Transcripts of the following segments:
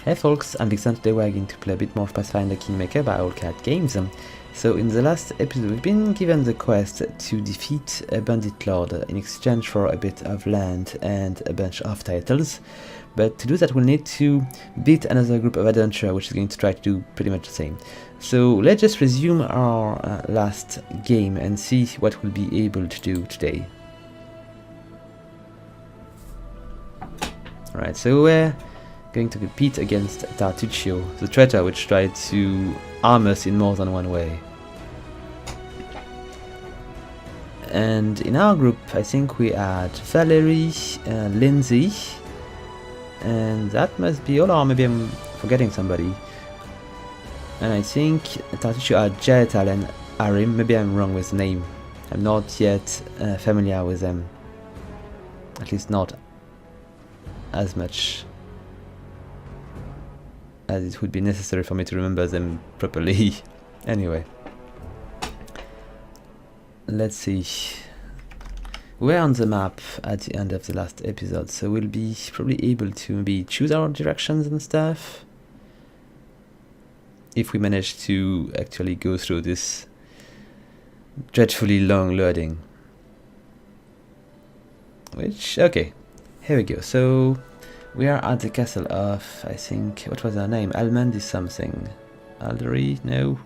Hey folks, I'm Dixon. Today we're going to play a bit more Pathfinder Kingmaker by Oleg Games. So in the last episode we've been given the quest to defeat a bandit lord in exchange for a bit of land and a bunch of titles. But to do that we'll need to beat another group of adventurers which is going to try to do pretty much the same. So let's just resume our last game and see what we'll be able to do today. Alright, so we're going to compete against Tartuccio, the traitor which tried to arm us in more than one way. And in our group I think we had Valerie, Lindsay, and that must be all, or maybe I'm forgetting somebody. And I think Tartuccio had Jaetal and Arim, maybe I'm wrong with the name. I'm not yet familiar with them, at least not as much as it would be necessary for me to remember them properly. Anyway, let's see. We're on the map at the end of the last episode, so we'll be probably able to maybe choose our directions and stuff if we manage to actually go through this dreadfully long loading. Which, okay, here we go. So we are at the castle of, I think, what was her name? Almandi something. Aldery? No?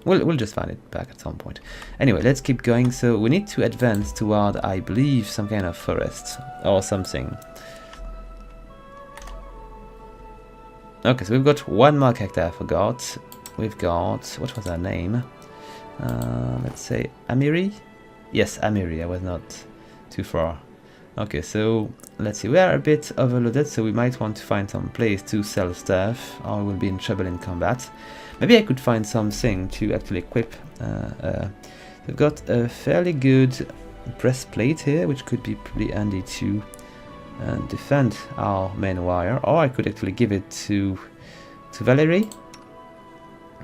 We'll just find it back at some point. Anyway, let's keep going. So we need to advance toward, I believe, some kind of forest or something. Okay, so we've got one more character I forgot. We've got, what was her name? Let's say Amiri? Yes, Amiri, I was not too far. Okay, so let's see, we are a bit overloaded, so we might want to find some place to sell stuff, or we'll be in trouble in combat. Maybe I could find something to actually equip. We've got a fairly good breastplate here, which could be pretty handy to defend our main warrior, or I could actually give it to Valerie,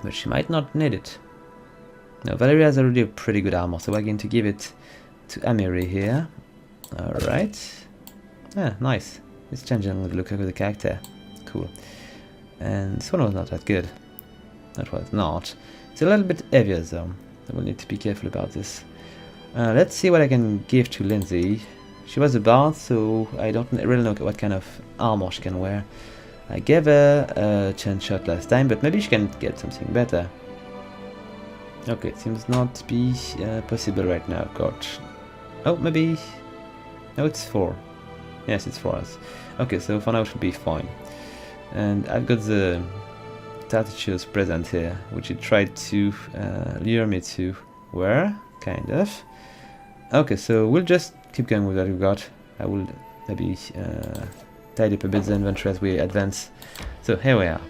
but she might not need it. No, Valerie has already a pretty good armor, so we're going to give it to Amiri here. Alright. Yeah, nice. It's changing the look of the character. Cool. And this one was not that good. That was not. It's a little bit heavier though. I will need to be careful about this. Let's see what I can give to Lindsay. She was a bard, so I don't really know what kind of armor she can wear. I gave her a chance shot last time, but maybe she can get something better. Okay, it seems not to be possible right now. God. Oh, maybe. No, it's 4. Yes, it's 4 us. Okay, so for now it should be fine. And I've got the Tartuccio's present here, which he tried to lure me to wear, kind of. Okay, so we'll just keep going with what we've got. I will maybe tidy up a bit the inventory as we advance. So here we are.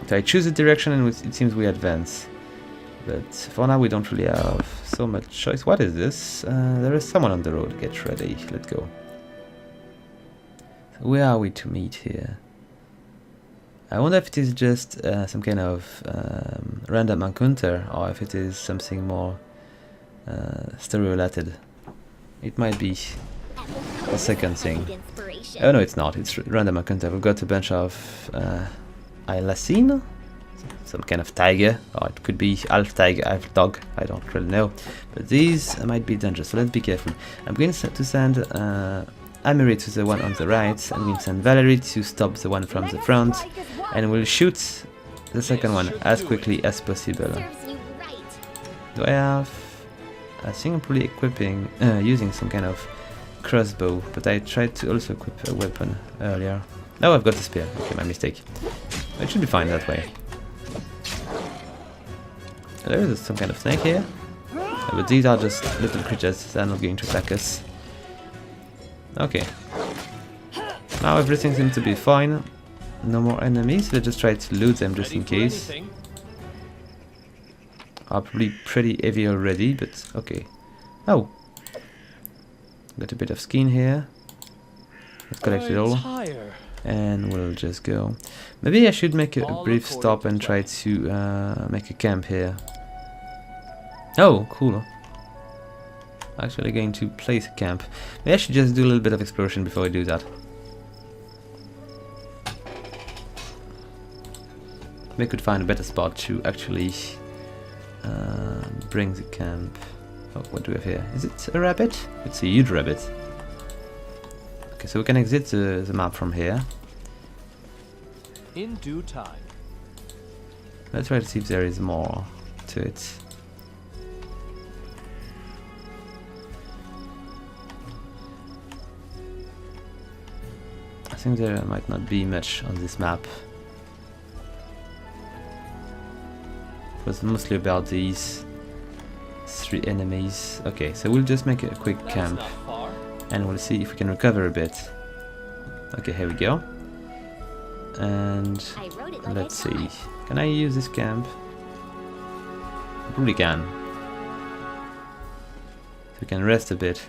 So I choose a direction and it seems we advance. But for now we don't really have so much choice. What is this? There is someone on the road. Get ready. Let's go. So where are we to meet here? I wonder if it is just some kind of random encounter, or if it is something more story related. It might be the second thing. Oh no, it's not. It's random encounter. We've got a bunch of Ilacine? Some kind of tiger, or it could be half tiger, half dog, I don't really know. But these might be dangerous, so let's be careful. I'm going to send Amiri to the one on the right, I'm going to send Valerie to stop the one from the front, and we'll shoot the second one as quickly as possible. Do I have... I think I'm probably equipping, using some kind of crossbow, but I tried to also equip a weapon earlier. Oh, I've got a spear. Okay, my mistake. It should be fine that way. There is some kind of snake here, but these are just little creatures, they're not going to attack us. Okay. Now everything seems to be fine. No more enemies, let's just try to loot them just in case. Are probably pretty heavy already, but okay. Oh! Got a bit of skin here. Let's collect it all. And we'll just go. Maybe I should make a brief stop and try to make a camp here. Oh, cool. Actually going to place a camp. Maybe I should just do a little bit of exploration before I do that. We could find a better spot to actually bring the camp. Oh, what do we have here? Is it a rabbit? It's a huge rabbit. Okay, so we can exit the map from here. In due time. Let's try to see if there is more to it. I think there might not be much on this map. It was mostly about these 3 enemies. Okay, so we'll just make a quick camp and we'll see if we can recover a bit. Okay, here we go. And let's see. Can I use this camp? I probably can. So we can rest a bit.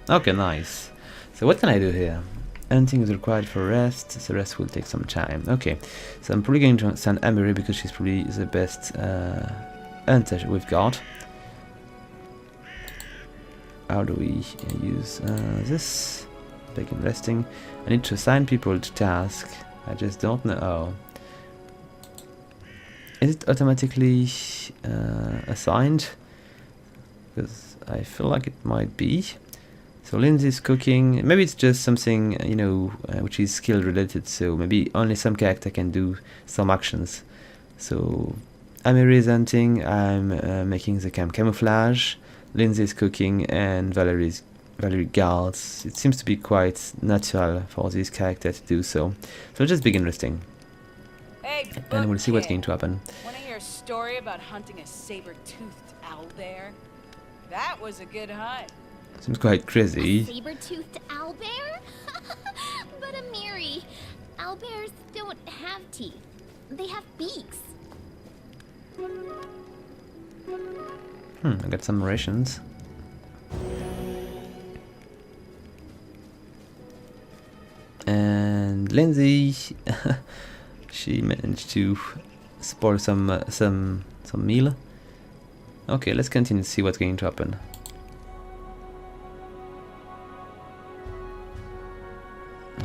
Okay, nice. So what can I do here? Hunting is required for rest. The rest will take some time. Okay, so I'm probably going to send Emery because she's probably the best hunter we've got. How do we use this? Begin resting. I need to assign people to task. I just don't know. Oh. Is it automatically assigned? Because I feel like it might be. So Lindsay's cooking. Maybe it's just something, you know, which is skill related. So maybe only some character can do some actions. So Amiri is hunting. I'm making the camp camouflage. Lindsay's cooking, and Valerie guards. It seems to be quite natural for this character to do so. So just begin resting. Hey, and we'll see what's going to happen. Want to hear a story about hunting a saber-toothed owlbear? That was a good hunt. Seems quite crazy. A saber-toothed owlbear? But Amiri, owlbears don't have teeth. They have beaks. I got some rations. And Lindsay, she managed to spoil some meal. Okay, let's continue to see what's going to happen.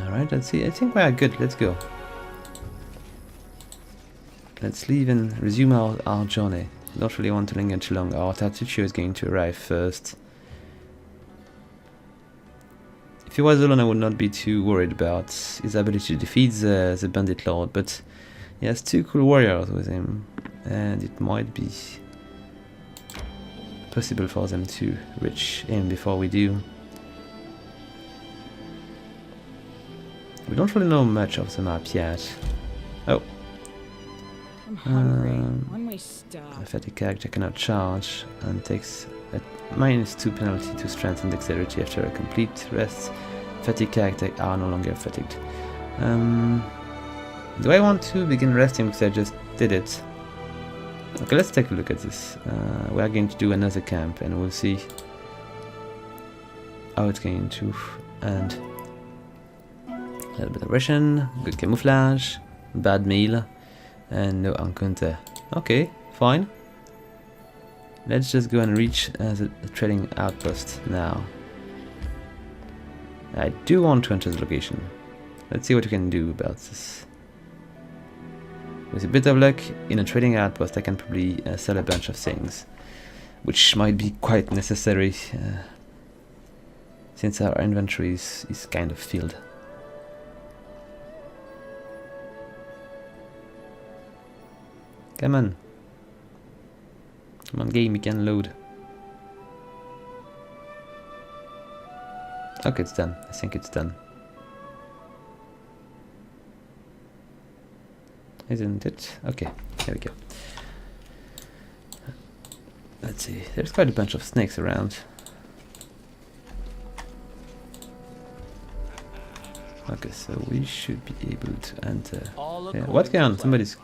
All right, let's see. I think we are good. Let's go. Let's leave and resume our journey. Don't really want to linger too long. Our Tartuccio is going to arrive first. If he was alone, I would not be too worried about his ability to defeat the Bandit Lord, but he has 2 cool warriors with him, and it might be possible for them to reach him before we do. We don't really know much of the map yet. Oh. I'm hungry. When we stop. A fatigue character cannot charge and takes a -2 penalty to strength and dexterity after a complete rest. Fatigue characters are no longer fatigued. Do I want to begin resting because I just did it? Okay, let's take a look at this. We are going to do another camp and we'll see how it's going to end. A little bit of ration, good camouflage, bad meal, and no encounter. Okay, fine. Let's just go and reach the trading outpost now. I do want to enter the location. Let's see what we can do about this. With a bit of luck, in a trading outpost I can probably sell a bunch of things, which might be quite necessary since our inventory is kind of filled. Come on. Come on, game, you can load. Okay, it's done. I think it's done. Isn't it? Okay, here we go. Let's see. There's quite a bunch of snakes around. Okay, so we should be able to enter. Yeah, what's going on? Somebody's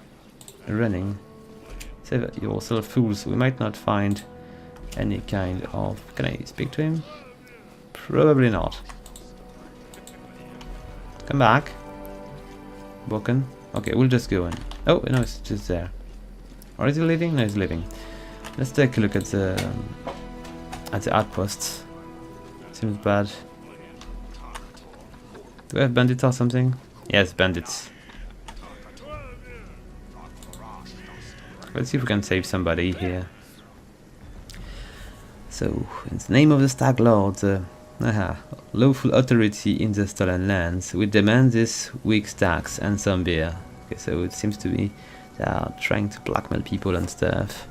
running. Save yourself, fools. We might not find any kind of... Can I speak to him? Probably not. Come back. Broken. Okay, we'll just go in. Oh, no, it's just there. Or is he leaving? No, he's leaving. Let's take a look at the outposts. Seems bad. Do we have bandits or something? Yes, bandits. Let's see if we can save somebody here. So, in the name of the Stag Lord, lawful authority in the stolen lands, we demand this week's tax and some beer. Okay, so it seems to be they are trying to blackmail people and stuff.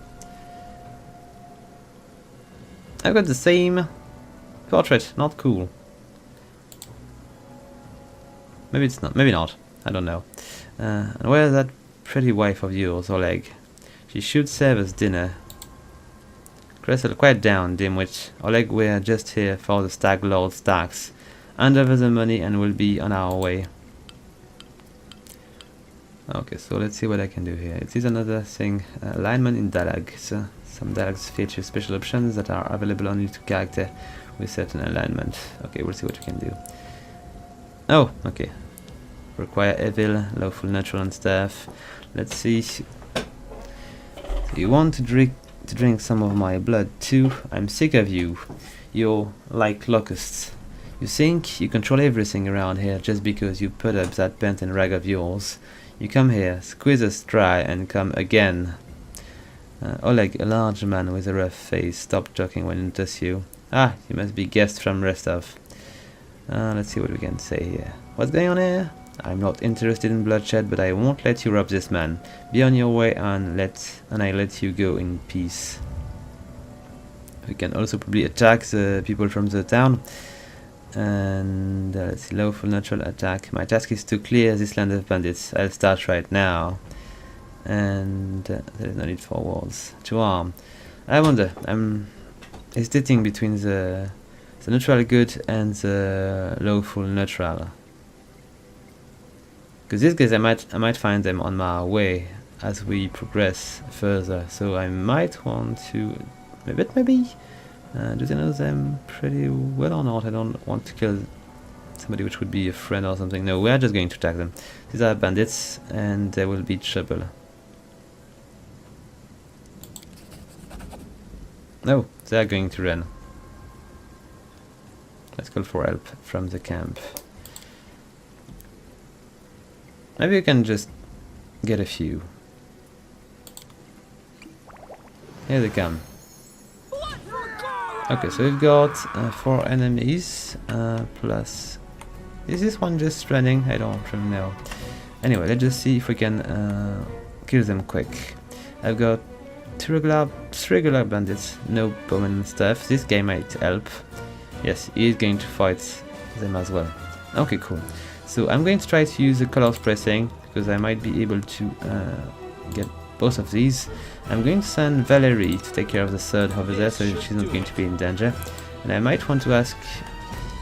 I've got the same portrait, not cool. Maybe it's not, maybe not, I don't know. And where's that pretty wife of yours, Oleg? She should serve us dinner. Crystal, quiet down, dimwit. Oleg, we're just here for the Stag Lord's tax. Hand over the money and we'll be on our way. Okay, so let's see what I can do here. It is another thing, alignment in dialogues. Some dialogues feature special options that are available only to character with certain alignment. Okay, we'll see what we can do. Oh, okay. Require evil, lawful, natural and stuff. Let's see. So you want to drink some of my blood too? I'm sick of you. You're like locusts. You think you control everything around here just because you put up that pant and rag of yours. You come here, squeeze us dry, and come again. Oleg, a large man with a rough face, stopped joking when it does you. Ah, you must be guest from Restov. Let's see what we can say here. What's going on here? I'm not interested in bloodshed, but I won't let you rob this man. Be on your way and I let you go in peace. We can also probably attack the people from the town. And let's see, lawful natural attack. My task is to clear this land of bandits. I'll start right now. And there's no need for walls. To arm. I wonder, I'm hesitating between the neutral good and the lawful neutral. Because these guys, I might find them on my way as we progress further. So I might want to, maybe. Do they know them pretty well or not? I don't want to kill somebody which would be a friend or something. No, we are just going to attack them. These are bandits and there will be trouble. No, they are going to run. Let's call for help from the camp. Maybe we can just get a few. Here they come. Okay, so we've got 4 enemies, plus... Is this one just running? I don't really know. Anyway, let's just see if we can kill them quick. I've got 3 regular bandits, no bowmen and stuff. This guy might help. Yes, he is going to fight them as well. Okay, cool. So I'm going to try to use the colors pressing, because I might be able to get both of these. I'm going to send Valerie to take care of the third over there, so she's not going to be in danger. And I might want to ask...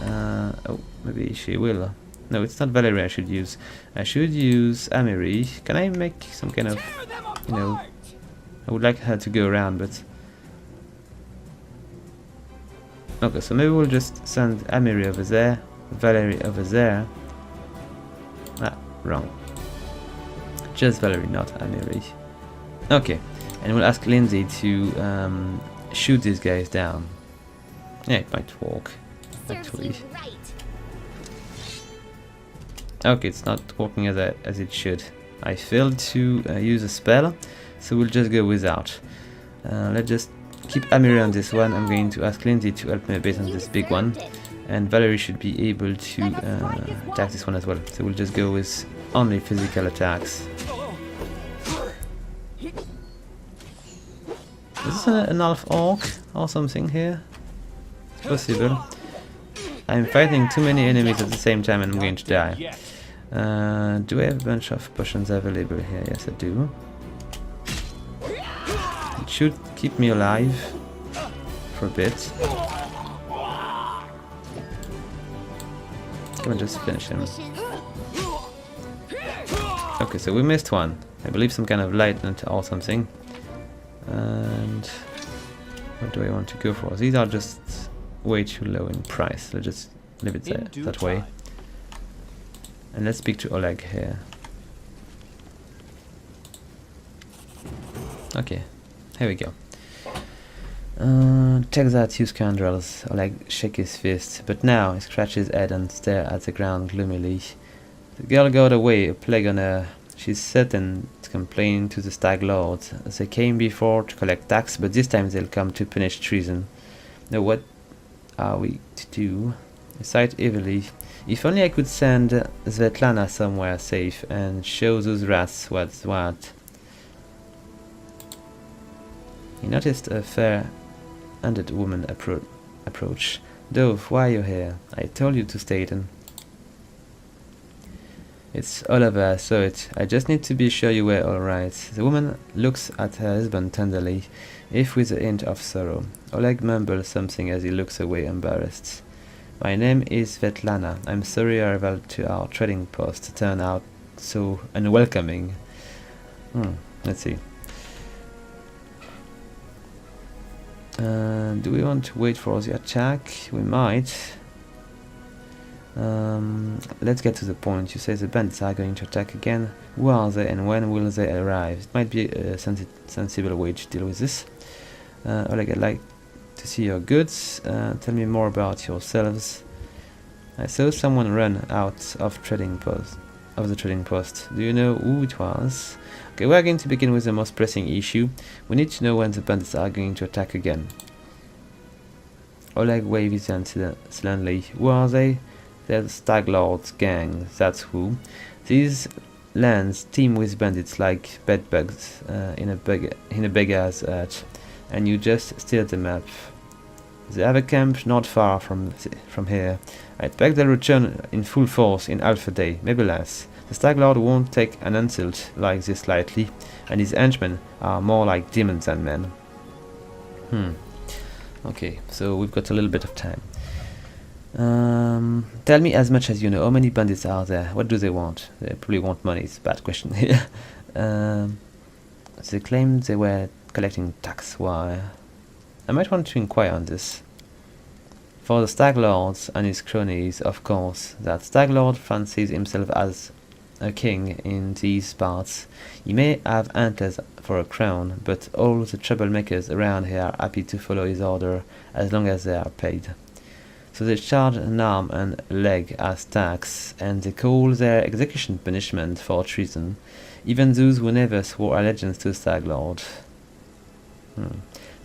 oh, maybe she will. No, it's not Valerie I should use. I should use Amiri. Can I make some kind of... You know... I would like her to go around, but... Okay, so maybe we'll just send Amiri over there. Valerie over there. Ah, wrong. Just Valerie, not Amiri. Okay. And we'll ask Lindsay to shoot these guys down. Yeah, it might work, actually. Okay, it's not working as it should. I failed to use a spell, so we'll just go without. Let's just keep Amiri on this one. I'm going to ask Lindsay to help me a bit on this big one. And Valerie should be able to attack this one as well. So we'll just go with only physical attacks. Is this an elf orc or something here? It's possible. I'm fighting too many enemies at the same time and I'm going to die. Do I have a bunch of potions available here? Yes, I do. It should keep me alive for a bit. Come on, just finish him. Okay, so we missed one. I believe some kind of lightning or something. And what do I want to go for? These are just way too low in price. Let's just leave it that way. And let's speak to Oleg here. Okay, here we go. Check that, you scoundrels. Oleg shake his fist, but now he scratches his head and stares at the ground gloomily. The girl got away, a plague on her. She's certain to complain to the Stag Lord. They came before to collect tax, but this time they'll come to punish treason. Now what are we to do? I sighed heavily. If only I could send Svetlana somewhere safe and show those rats what's what. He noticed a fair-handed woman approach. Dove, why are you here? I told you to stay in. It's Oliver, I saw it. I just need to be sure you were alright. The woman looks at her husband tenderly, if with a hint of sorrow. Oleg mumbles something as he looks away embarrassed. My name is Svetlana. I'm sorry our arrival to our trading post turned out so unwelcoming. Let's see. Do we want to wait for the attack? We might. Let's get to the point. You say the bandits are going to attack again. Who are they and when will they arrive? It might be a sensible way to deal with this. Oleg, I'd like to see your goods. Tell me more about yourselves. I saw someone run out of the trading post. Do you know who it was? Okay, we're going to begin with the most pressing issue. We need to know when the bandits are going to attack again. Oleg waved his hand silently. Who are they? They're the Stag Lord's gang, that's who. These lands teem with bandits like bedbugs in a beggar's hut, and you just steer the map. They have a camp not far from here. I expect they'll return in full force in half a day, maybe less. The Stag Lord won't take an insult like this lightly, and his henchmen are more like demons than men. Okay, so we've got a little bit of time. Tell me as much as you know. How many bandits are there? What do they want? They probably want money. It's a bad question here. They claimed they were collecting tax. Why? I might want to inquire on this. For the Stag Lords and his cronies, of course. That Stag Lord fancies himself as a king in these parts. He may have antlers for a crown, but all the troublemakers around here are happy to follow his order as long as they are paid. So they charge an arm and a leg as tax, and they call their execution punishment for treason, even those who never swore allegiance to the Stag Lord.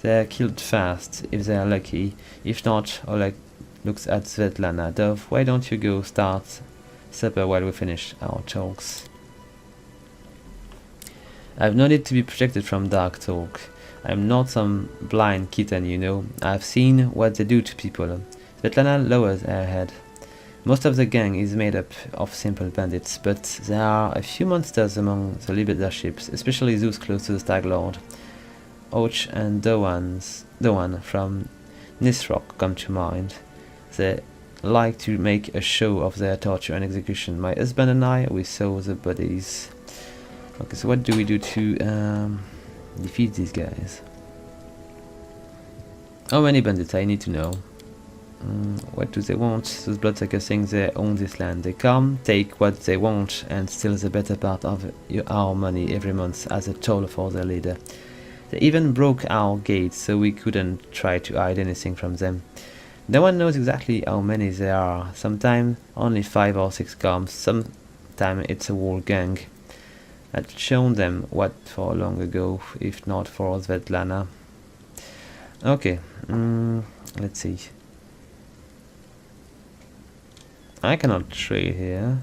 They are killed fast, if they are lucky. If not, Oleg looks at Svetlana. Dove, why don't you go start supper while we finish our talks? I've no need to be protected from dark talk. I'm not some blind kitten, you know. I've seen what they do to people. Svetlana lowers her head. Most of the gang is made up of simple bandits, but there are a few monsters among the leaderships, especially those close to the Stag Lord. Och and Doan from Nisrock come to mind. They like to make a show of their torture and execution. My husband and I, we saw the bodies. Okay, so what do we do to defeat these guys? How many bandits? I need to know. What do they want? Those bloodsuckers think they own this land. They come, take what they want, and steal the better part of our money every month as a toll for their leader. They even broke our gates, so we couldn't try to hide anything from them. No one knows exactly how many there are. Sometimes only 5 or 6 comes. Sometimes it's a whole gang. I'd shown them what for long ago, if not for Svetlana. Okay, let's see. I cannot trade here.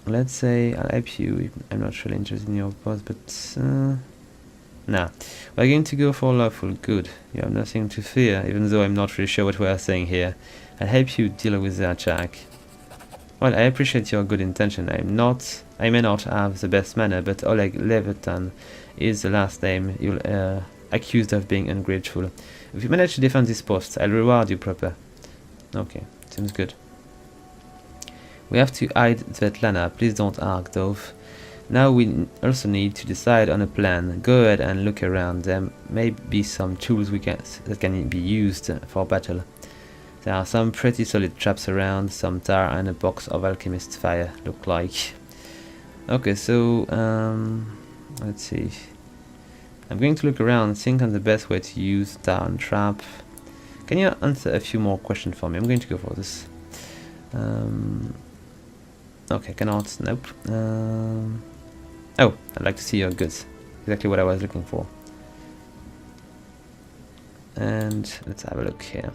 Let's say I'll help you. I'm not really interested in your post, but nah. We're going to go for lawful good. You have nothing to fear, even though I'm not really sure what we are saying here. I'll help you deal with the attack. Well, I appreciate your good intention. I may not have the best manner, but Oleg Levitan is the last name you'll accused of being ungrateful. If you manage to defend this post, I'll reward you proper. Okay, seems good. We have to hide Svetlana. Please don't argue, Dove. Now we also need to decide on a plan. Go ahead and look around. There may be some tools that can be used for battle. There are some pretty solid traps around, some tar and a box of alchemist's fire, look like. Okay, so let's see. I'm going to look around, think on the best way to use tar and trap. Can you answer a few more questions for me? I'm going to go for this. Okay, cannot. Nope. Oh, I'd like to see your goods. Exactly what I was looking for. And let's have a look here.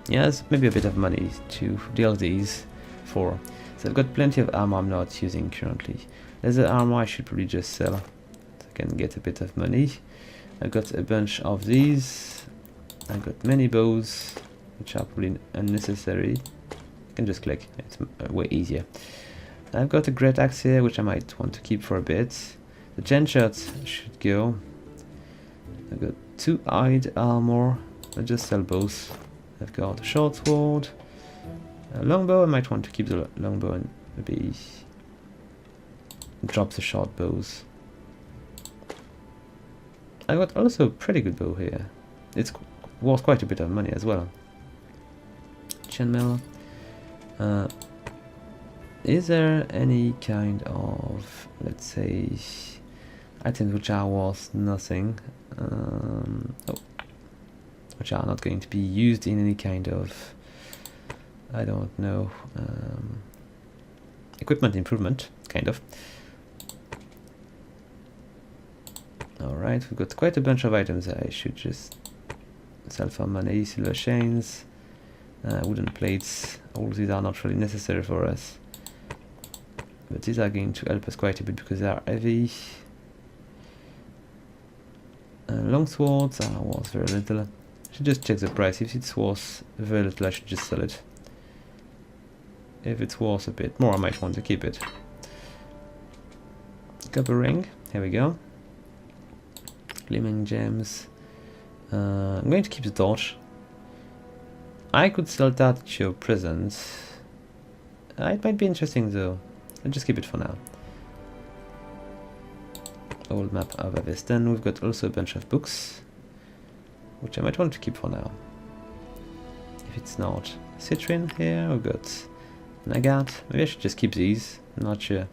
Yeah, there's maybe a bit of money to deal these for. So I've got plenty of armor I'm not using currently. Leather armor I should probably just sell, so I can get a bit of money. I got a bunch of these. I got many bows, which are probably unnecessary. I can just click, it's way easier. I've got a great axe here, which I might want to keep for a bit. The gen shirts should go. I've got 2 hide armor. I'll just sell both. I've got a short sword, a longbow. I might want to keep the longbow and maybe drop the short bows. I got also a pretty good bow here. It's worth quite a bit of money as well. Chainmail. Is there any kind of, let's say, items which are worth nothing? Which are not going to be used in any kind of, I don't know, equipment improvement, kind of. Alright, we've got quite a bunch of items I should just sell for money. Silver chains, wooden plates, all these are not really necessary for us. But these are going to help us quite a bit because they are heavy. Long swords are worth very little. I should just check the price. If it's worth very little, I should just sell it. If it's worth a bit more, I might want to keep it. Copper ring, here we go. Gleaming gems. I'm going to keep the torch. I could sell that at your presence. It might be interesting though. I'll just keep it for now. Old map of Avestan. We've got also a bunch of books, which I might want to keep for now. If it's not Citrin here, we've got Nagat. Maybe I should just keep these. I'm not sure.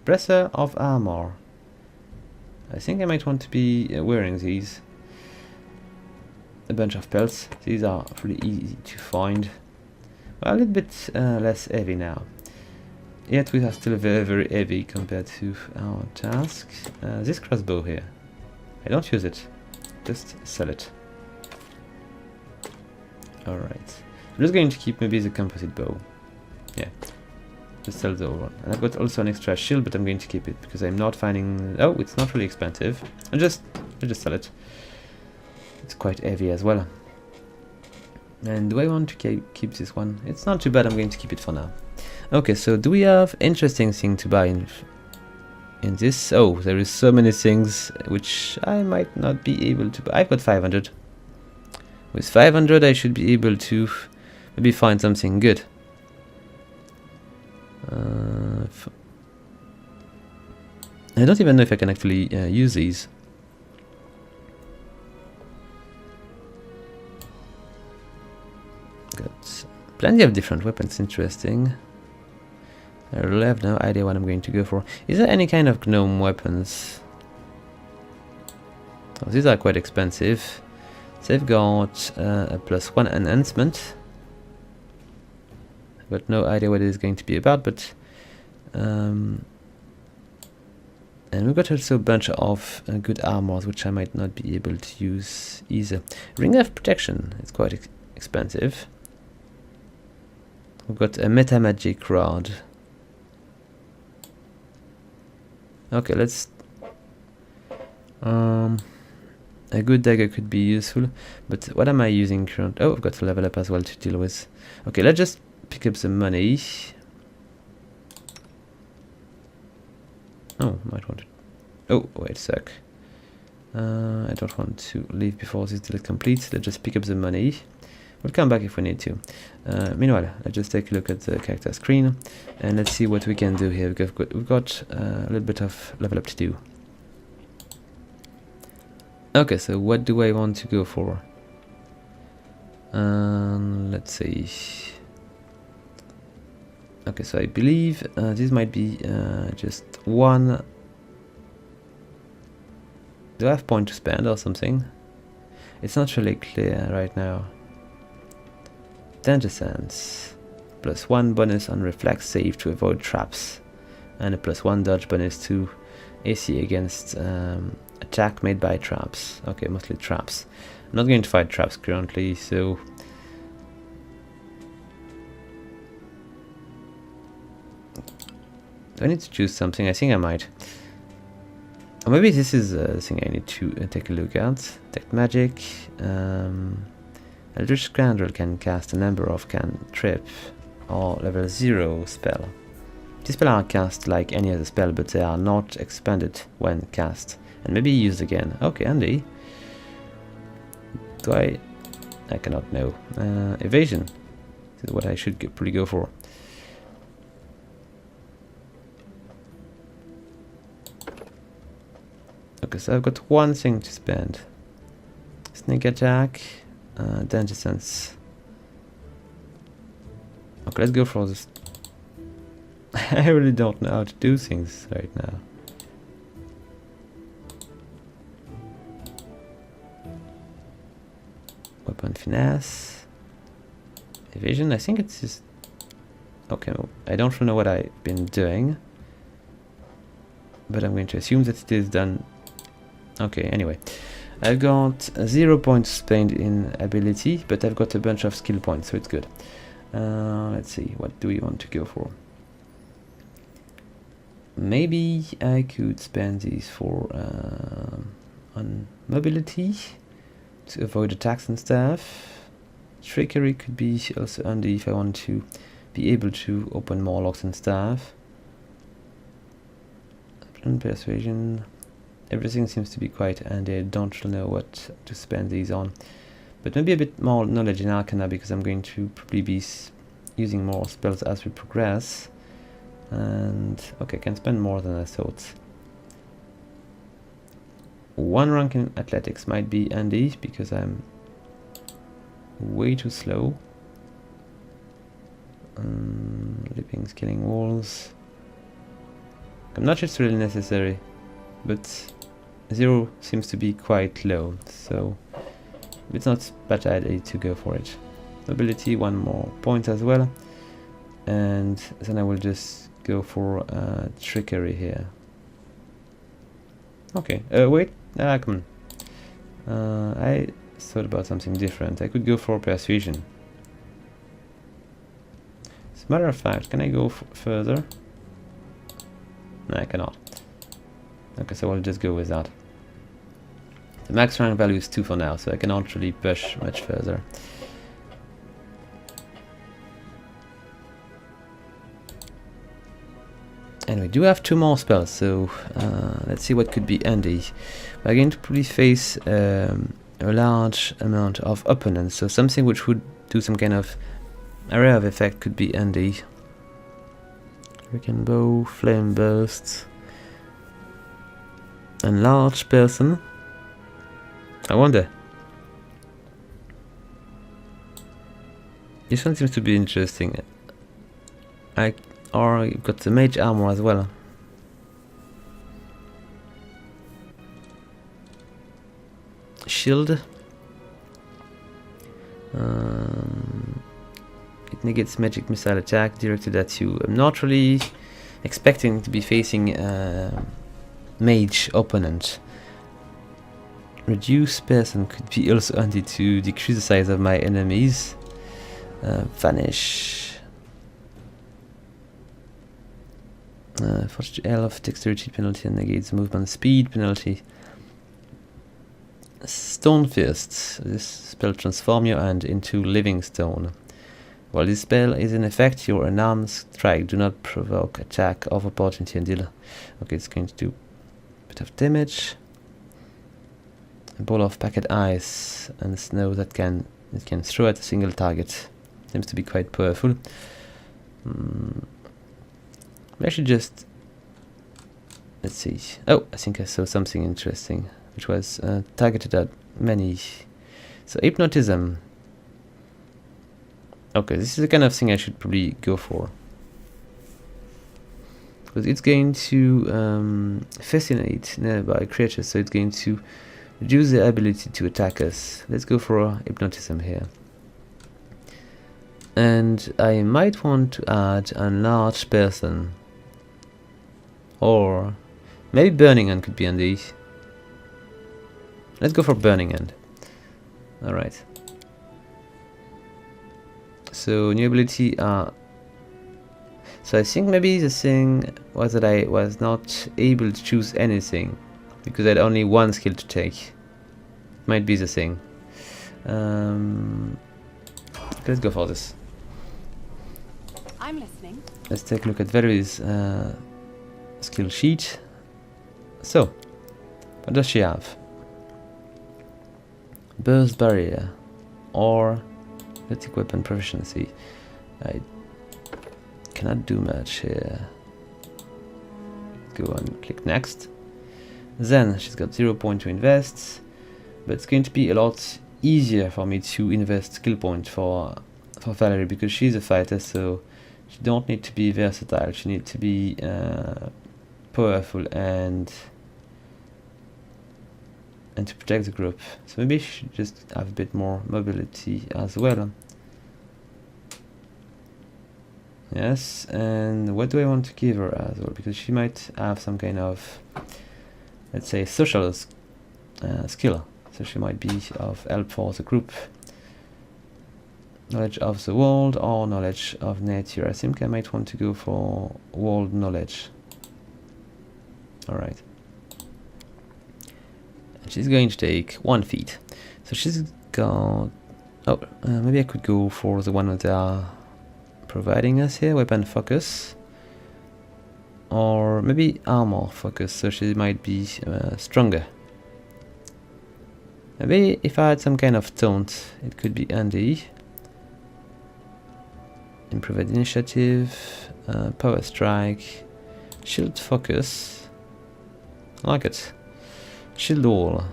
Dresser of armor. I think I might want to be wearing these. A bunch of pelts. These are pretty easy to find. Well, a little bit less heavy now. Yet we are still very, very heavy compared to our task. This crossbow here. I don't use it. Just sell it. Alright. I'm just going to keep maybe the composite bow. Yeah. Just sell the old one. And I've got also an extra shield, but I'm going to keep it because I'm not finding... Oh, it's not really expensive. I'll just sell it. It's quite heavy as well. And do I want to keep this one? It's not too bad, I'm going to keep it for now. Okay, so do we have interesting thing to buy in this? Oh, there is so many things which I might not be able to buy. I've got 500. With 500 I should be able to maybe find something good. I don't even know if I can actually use these. Got plenty of different weapons, interesting. I really have no idea what I'm going to go for. Is there any kind of gnome weapons? Oh, these are quite expensive. They've got a +1 enhancement. I've got no idea what it is going to be about, but and we've got also a bunch of good armors which I might not be able to use either. Ring of protection is quite expensive. We've got a meta magic rod. Okay, let's a good dagger could be useful, but what am I using current? Oh, I've got to level up as well to deal with. Okay, let's just pick up some money. Oh, might want to... Oh, wait a sec. I don't want to leave before this deal is complete. Let's just pick up the money. We'll come back if we need to. Meanwhile, let's just take a look at the character screen and let's see what we can do here. We've got a little bit of level up to do. Okay, so what do I want to go for? Let's see. Okay, so I believe this might be just one. Do I have point to spend or something? It's not really clear right now. Danger sense. +1 bonus on reflex save to avoid traps, and a +1 dodge bonus to AC against attack made by traps. Okay, mostly traps. I'm not going to fight traps currently, so do I need to choose something? I think I might. Or maybe this is the thing I need to take a look at. Detect magic. Eldritch Scoundrel can cast a number of cantrip or level 0 spell. These spells are cast like any other spell, but they are not expanded when cast, and maybe used again. Okay, Andy. Do I cannot know. Evasion. This is what I should probably go for. Okay, so I've got one thing to spend. Sneak attack, danger sense. Okay, let's go for this. I really don't know how to do things right now. Weapon finesse. Evasion, I think it's just... Okay, well, I don't really know what I've been doing, but I'm going to assume that it is done. Okay, anyway. I've got 0 points spent in ability, but I've got a bunch of skill points, so it's good. Let's see, what do we want to go for? Maybe I could spend these for on mobility to avoid attacks and stuff. Trickery could be also handy if I want to be able to open more locks and stuff. Persuasion. Everything seems to be quite handy. I don't really know what to spend these on, but maybe a bit more knowledge in Arcana, because I'm going to probably be using more spells as we progress. And okay, I can spend more than I thought. 1 rank in athletics might be handy because I'm way too slow. Leaping, scaling walls. I'm not sure it's really necessary, but 0 seems to be quite low, so it's not a bad idea to go for it. Ability, 1 more point as well, and then I will just go for trickery here. Okay, wait, come on. I thought about something different. I could go for persuasion. As a matter of fact, can I go further? No, I cannot. Okay, so I'll just go with that. The max rank value is 2 for now, so I cannot really push much further. And we do have 2 more spells, so let's see what could be handy. We're going to probably face a large amount of opponents, so something which would do some kind of area of effect could be handy. Hurricane bow, flame burst. Enlarge person. I wonder. This one seems to be interesting. Or you've got the mage armor as well. Shield. It negates magic missile attack directed at you. I'm not really expecting to be facing mage opponent. Reduce person could be also handy to decrease the size of my enemies. Vanish. Fortitude elf, dexterity penalty and negates movement speed penalty. Stone Fist. This spell transforms your hand into living stone. While this spell is in effect, your unarmed strike do not provoke attack of opportunity and deal. Okay, it's going to do a bit of damage. A ball of packet ice and snow that it can throw at a single target. Seems to be quite powerful. I should just... Let's see. Oh, I think I saw something interesting, which was targeted at many. So hypnotism. Okay, this is the kind of thing I should probably go for, because it's going to fascinate nearby creatures, so it's going to reduce their ability to attack us. Let's go for hypnotism here. And I might want to add a large person. Or maybe Burning Hand could be handy. Let's go for Burning Hand. Alright. So new ability so I think maybe the thing was that I was not able to choose anything because I had only one skill to take. Might be the thing. Let's go for this. I'm listening. Let's take a look at Valerie's skill sheet. So, what does she have? Burst Barrier or Electric Weapon Proficiency. I cannot do much here. Go on, click next. Then she's got 0 point to invest, but it's going to be a lot easier for me to invest skill point for Valerie because she's a fighter, so she don't need to be versatile. She needs to be powerful and to protect the group. So maybe she should just have a bit more mobility as well. Yes, and what do I want to give her as well? Because she might have some kind of, let's say, social skill. So she might be of help for the group. Knowledge of the world or knowledge of nature. I think I might want to go for world knowledge. Alright. And she's going to take 1 feat. So she's got... Oh, maybe I could go for the one that they are providing us here. Weapon focus. Or maybe armor focus, so she might be stronger. Maybe if I had some kind of taunt, it could be handy. Improved initiative, power strike, shield focus. I like it. Shield wall.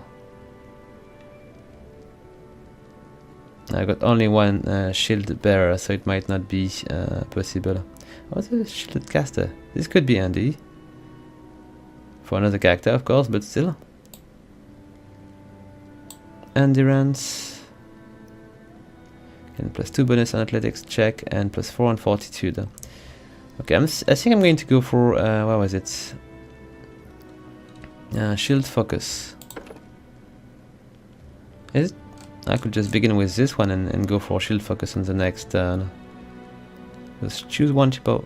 I got only one shield bearer, so it might not be possible. What's a shielded caster? This could be handy. For another character, of course, but still. Endurance. And +2 bonus on athletics check and +4 on fortitude. Okay, I think I'm going to go for what was it? Shield focus. Is it? I could just begin with this one and go for shield focus on the next turn. Let's choose one cheaper.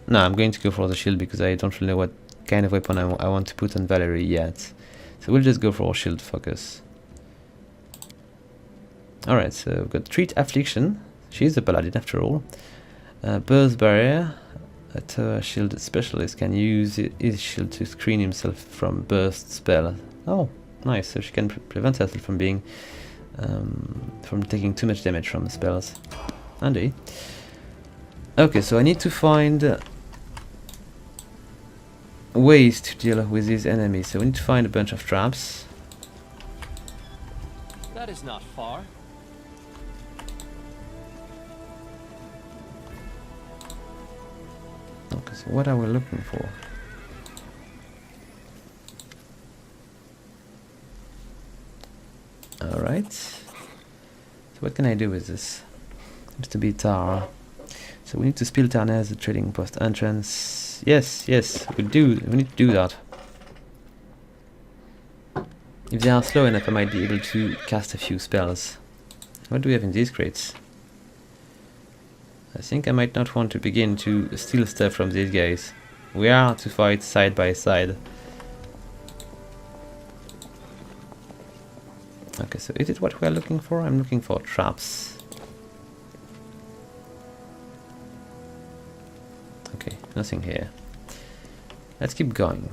No, I'm going to go for the shield because I don't really know what kind of weapon I want to put on Valerie yet. So we'll just go for shield focus. Alright, so we've got Treat Affliction. She's a paladin after all. Burst Barrier. A tower shield specialist can use his shield to screen himself from burst spell. Oh, nice. So she can prevent herself from being from taking too much damage from spells. Handy. Okay, so I need to find ways to deal with these enemies. So we need to find a bunch of traps. That is not far. Okay, so what are we looking for? Alright. So what can I do with this? Seems to be tar. So we need to spill tar near the trading post entrance. Yes, we need to do that. If they are slow enough, I might be able to cast a few spells. What do we have in these crates? I think I might not want to begin to steal stuff from these guys. We are to fight side by side. Okay, so is it what we are looking for? I'm looking for traps. Okay, nothing here. Let's keep going.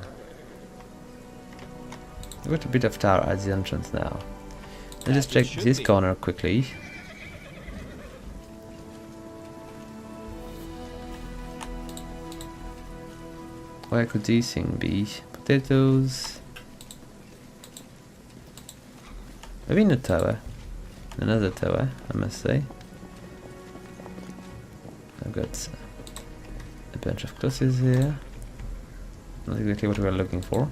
I've got a bit of tar at the entrance now. Let's just check this corner quickly. Where could these things be? Potatoes. Maybe in a tower. Another tower, I must say. I've got a bunch of clothes here. Not exactly what we are looking for.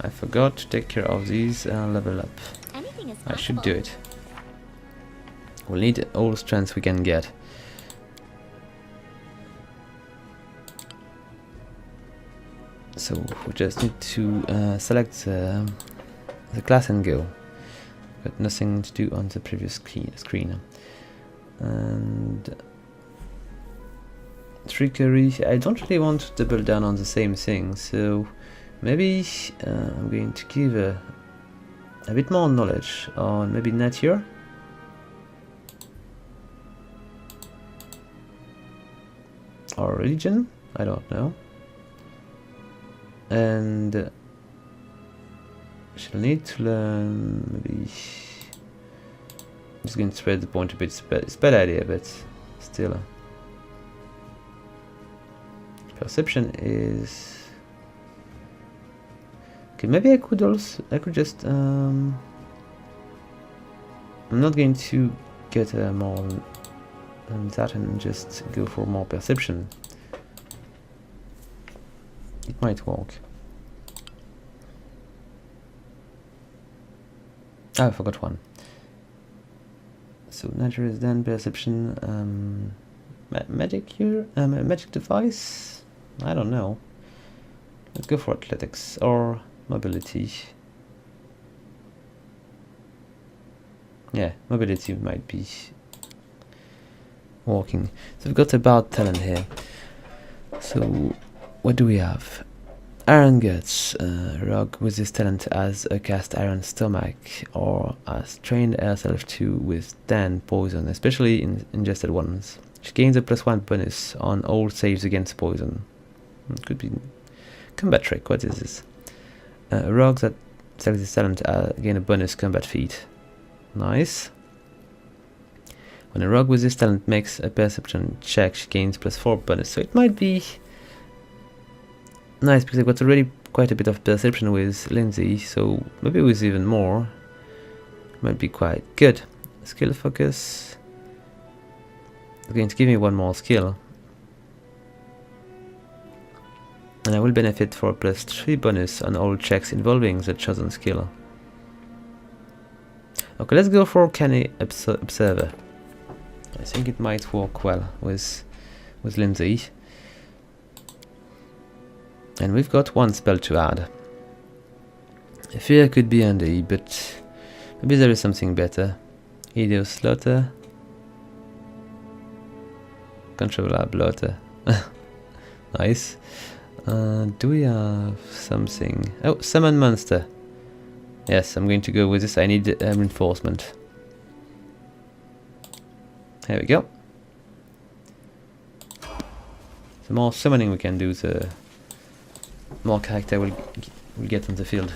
I forgot to take care of these level up. I should do it. We'll need all strengths we can get. So we just need to select the class and go. Got nothing to do on the previous screen. And trickery, I don't really want to double down on the same thing, so maybe I'm going to give a bit more knowledge on maybe nature. Or religion, I don't know. And she'll need to learn maybe. I'm just going to spread the point a bit. It's a bad idea, but still. Perception is okay. Maybe I could just. I'm not going to get more than that and just go for more perception. It might work. Oh, I forgot one. So nature is then perception. Magic here, magic device. I don't know. Let's go for athletics or mobility. Yeah, mobility might be working. So we've got a bard talent here. So what do we have? Iron Guts. Rogue with this talent has a cast Iron Stomach or has trained herself to withstand poison, especially in ingested ones. She gains a +1 bonus on all saves against poison. It could be combat trick. What is this? Rogues that select this talent gain a bonus combat feat. Nice. When a rogue with this talent makes a perception check, she gains +4 bonus. So it might be nice because I've got already quite a bit of perception with Lindsay, so maybe with even more might be quite good. Skill focus. It's going to give me one more skill. And I will benefit for a +3 bonus on all checks involving the chosen skill. Okay, let's go for Canny Observer. I think it might work well with Lindsay. And we've got one spell to add. Fear could be handy, but maybe there is something better. Idiot Slaughter. Control our blotter. Nice. Do we have something? Oh, summon monster. Yes, I'm going to go with this. I need reinforcement. There we go. The more summoning we can do, the more character will get on the field.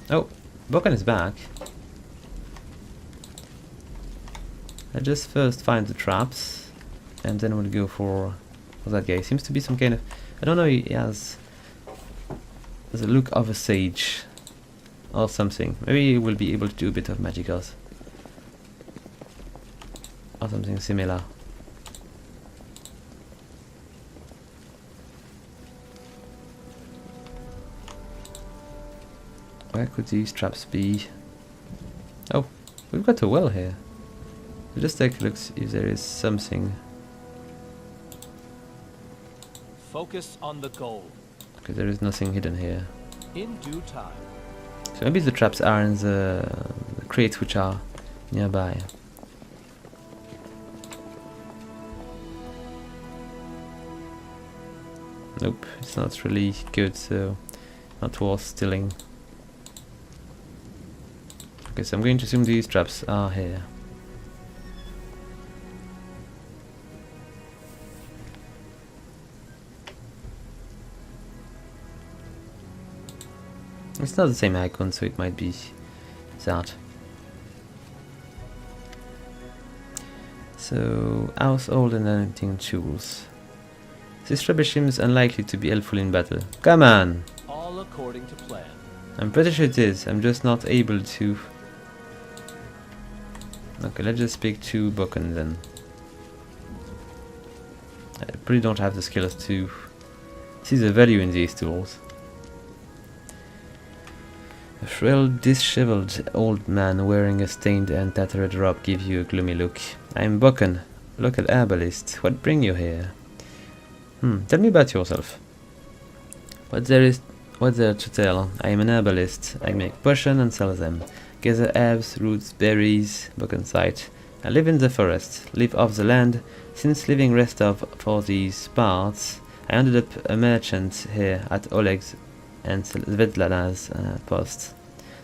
Oh, Bokan is back. Let's just first find the traps, and then we'll go for that guy. Seems to be some kind of, I don't know, he has the look of a sage or something. Maybe he will be able to do a bit of magic art or something similar. Where could these traps be? Oh, we've got a well here. We'll just take a look if there is something. Focus on the goal. Okay, there is nothing hidden here. In due time. So maybe the traps are in the crates which are nearby. Nope, it's not really good, so not worth stealing. Okay, so I'm going to assume these traps are here. It's not the same icon, so it might be that. So, household and hunting tools. This rubbish seems unlikely to be helpful in battle. Come on! All according to plan. I'm pretty sure it is. I'm just not able to. Okay, let's just speak to Bokan then. I probably don't have the skills to see the value in these tools. A frail, disheveled old man wearing a stained and tattered robe gives you a gloomy look. I'm Buchan, local herbalist. What bring you here? Tell me about yourself. What's there to tell? I am an herbalist. I make potions and sell them. Gather herbs, roots, berries, Buchan sight. I live in the forest, live off the land. Since leaving Restov for these parts, I ended up a merchant here at Oleg's and Svetlana's post.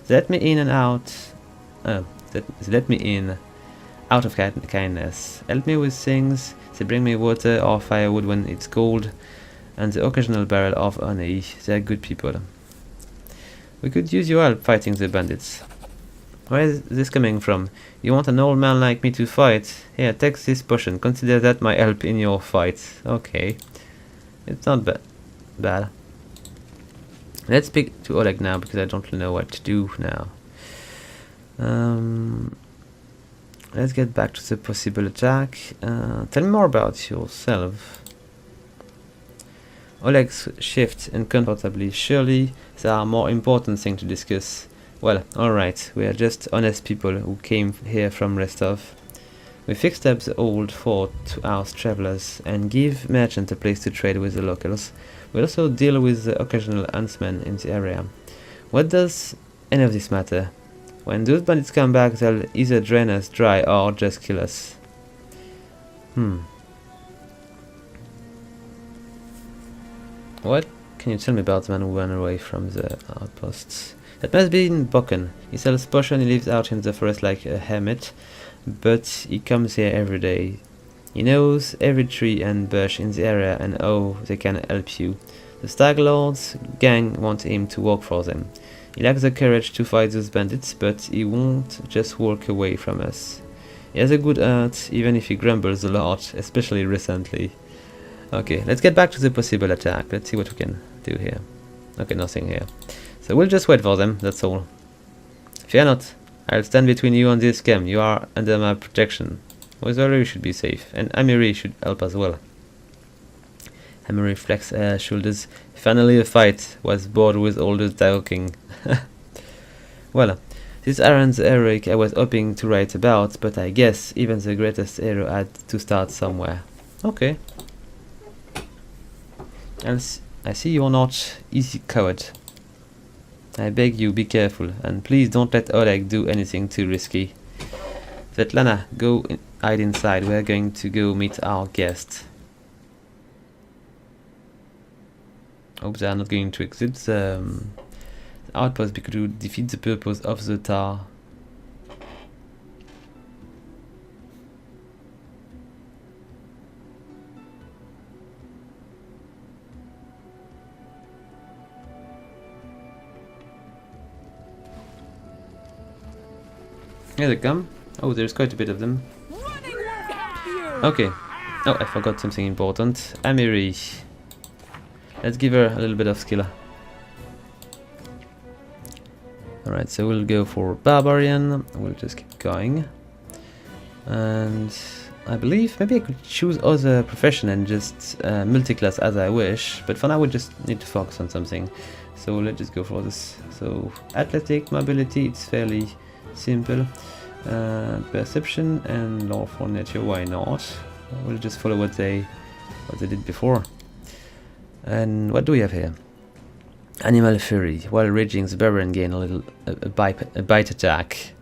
They let me in and out. They let me in out of kindness. Help me with things. They bring me water or firewood when it's cold, and the occasional barrel of honey. They're good people. We could use your help fighting the bandits. Where is this coming from? You want an old man like me to fight? Here, take this potion. Consider that my help in your fight. Okay. It's not bad. Let's speak to Oleg now, because I don't know what to do now. Let's get back to the possible attack. Tell me more about yourself. Oleg's shift uncomfortably. Surely there are more important things to discuss. Well, alright, we are just honest people who came here from Restov. We fixed up the old fort to house travelers and give merchants a place to trade with the locals. We also deal with the occasional huntsman in the area. What does any of this matter? When those bandits come back, they'll either drain us dry or just kill us. What can you tell me about the man who ran away from the outposts? That must be in Buchan. He sells potions, he lives out in the forest like a hermit, but he comes here every day. He knows every tree and bush in the area and oh, they can help you. The Stag Lord's gang want him to work for them. He lacks the courage to fight those bandits, but he won't just walk away from us. He has a good heart, even if he grumbles a lot, especially recently. Okay, let's get back to the possible attack. Let's see what we can do here. Okay, nothing here. So we'll just wait for them, that's all. Fear not. I'll stand between you and this scam. You are under my protection. Wizard should be safe, and Amiri should help as well. Amiri flexed her shoulders. Finally a fight. Was bored with all the talking. Well, this aren't the heroic I was hoping to write about, but I guess even the greatest hero had to start somewhere. Okay. I see you're not easy coward. I beg you, be careful, and please don't let Oleg do anything too risky. Svetlana, go hide inside. We're going to go meet our guest. Hope they are not going to exit the outpost because to defeat the purpose of the tar. Here they come. Oh, there's quite a bit of them. Okay. Oh, I forgot something important. Amiri. Let's give her a little bit of skill. Alright, so we'll go for Barbarian. We'll just keep going. And I believe maybe I could choose other profession and just multi-class as I wish. But for now we just need to focus on something. So let's just go for this. So athletic, mobility, it's fairly simple. Perception and law for nature, why not? We'll just follow what they did before. And what do we have here? Animal fury. While raging, the Barbarian gain a bite attack.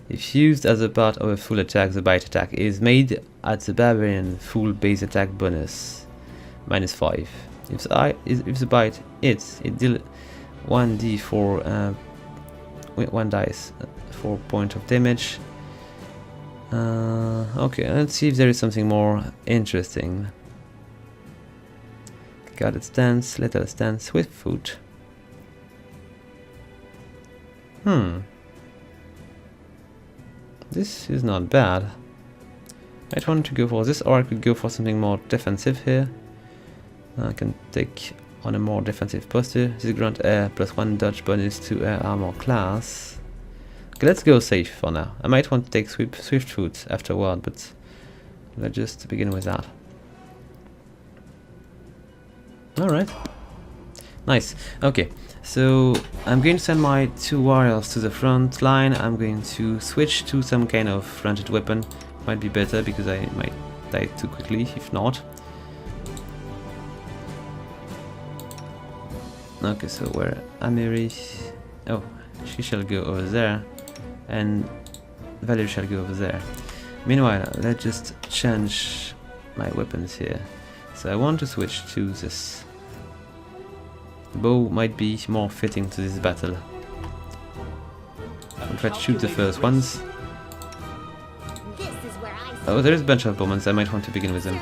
If used as a part of a full attack, the bite attack is made at the Barbarian full base attack bonus -5. If the bite hits, it deals 1d4 1 dice 4 points of damage. Okay, let's see if there is something more interesting. Guarded stance, lethal stance, swift foot. This is not bad. Might want to go for this, or I could go for something more defensive here. I can take on a more defensive posture. This grant air +1 dodge bonus to air armor class. Okay, let's go safe for now. I might want to take swift foot afterward, but let's just begin with that. Alright. Nice. Okay, so I'm going to send my 2 warriors to the front line. I'm going to switch to some kind of ranged weapon. Might be better because I might die too quickly if not. Okay, so where Amiri... Oh, she shall go over there. And Valerie shall go over there. Meanwhile, let's just change my weapons here. So I want to switch to this. Bow might be more fitting to this battle. I'll try to shoot the first ones. Oh, there is a bunch of bombs. I might want to begin with them.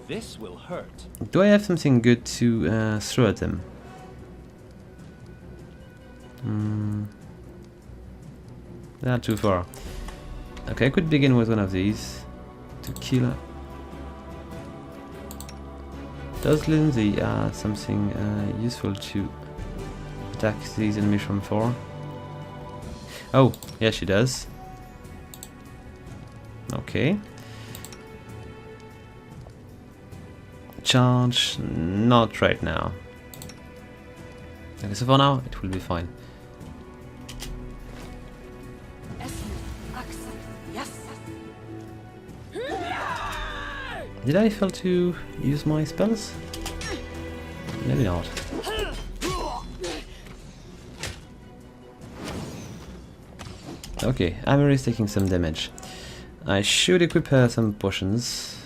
This will hurt. Do I have something good to throw at them? Not too far. Okay, I could begin with one of these to kill. Does Lindsay something useful to attack these enemies from far? Oh, yeah, she does. Okay. Charge, not right now. Okay, so for now, it will be fine. Did I fail to use my spells? Maybe not. Okay, Amiri is taking some damage. I should equip her some potions.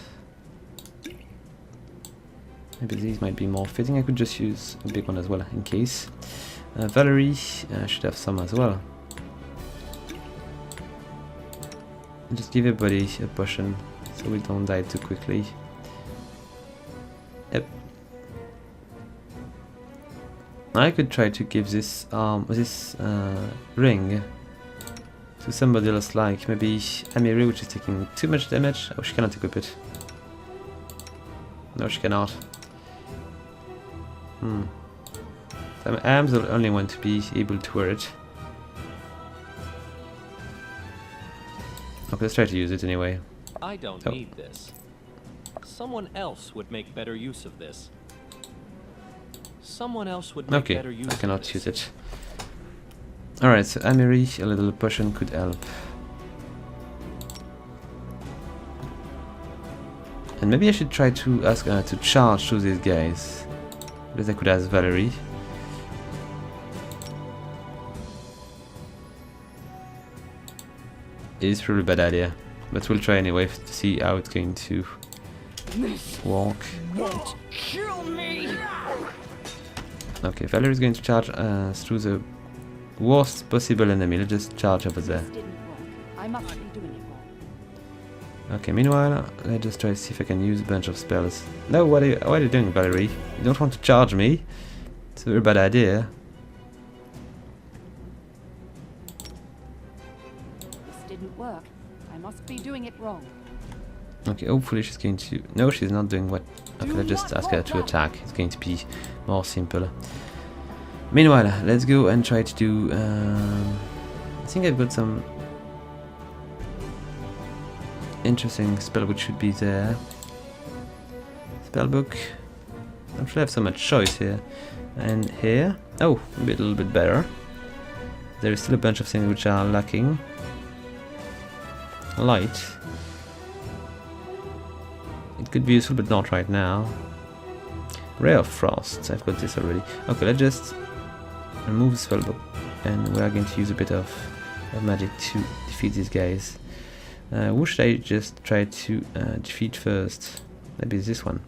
Maybe these might be more fitting. I could just use a big one as well in case. Valerie should have some as well. Just give everybody a potion so we don't die too quickly. Yep. I could try to give this ring to somebody else, like maybe Amiri, which is taking too much damage. Oh, she cannot equip it. No, she cannot. So I am the only one to be able to wear it. Okay, let's try to use it anyway. I don't need this. Someone else would make better use of this. Someone else would make better use of this. I cannot use it. Alright, so Amiri, a little potion could help. And maybe I should try to ask her to charge through these guys. Because I could ask Valerie. It's probably a bad idea. But we'll try anyway to see how it's going to work. Okay, Valerie's going to charge through the worst possible enemy. Let's just charge over there. Okay, meanwhile, let's just try to see if I can use a bunch of spells. No, what are you doing, Valerie? You don't want to charge me? It's a very bad idea. This didn't work. I must be doing it wrong. Okay, hopefully she's going to... No, she's not doing what... Okay, let's just ask her to attack. It's going to be more simple. Meanwhile, let's go and try to do... I think I've got some... interesting spell which should be there. Spellbook. I don't really have so much choice here. And here. Oh, a little bit better. There is still a bunch of things which are lacking. Light. It could be useful, but not right now. Ray of Frost. I've got this already. Okay, let's just remove the spellbook, and we are going to use a bit of magic to defeat these guys. Who should I just try to defeat first? Maybe this one.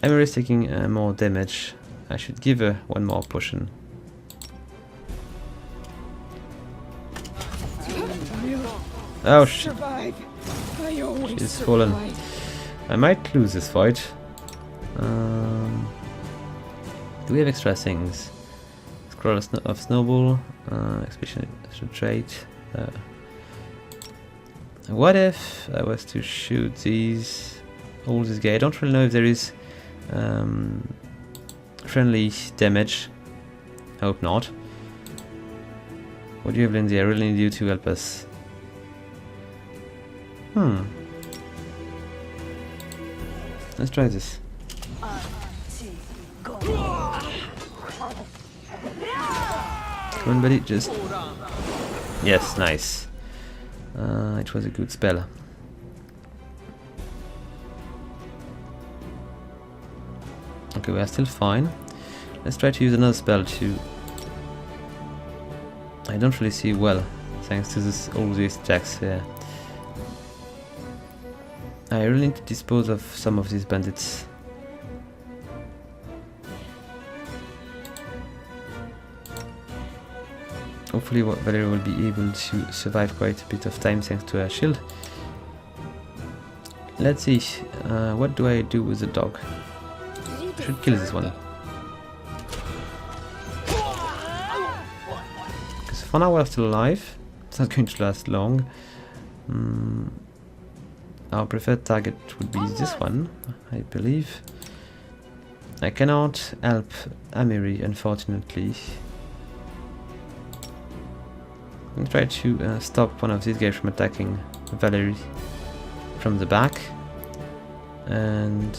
Amiri is taking more damage. I should give her one more potion. Oh shit. She's fallen. I might lose this fight. Do we have extra things? Scroll of Snowball, Expedition trait. What if I was to shoot all these guys? I don't really know if there is friendly damage. I hope not. What do you have, Lindsay? I really need you to help us. Let's try this. Come on, buddy, just... Yes, nice. It was a good spell. Okay, we are still fine. Let's try to use another spell to... I don't really see well, thanks to all these attacks here. I really need to dispose of some of these bandits. Hopefully Valerie will be able to survive quite a bit of time thanks to her shield. Let's see, what do I do with the dog? I should kill this one. Because for now we're still alive. It's not going to last long. Our preferred target would be this one, I believe. I cannot help Amiri, unfortunately. I'll try to stop one of these guys from attacking Valerie from the back. And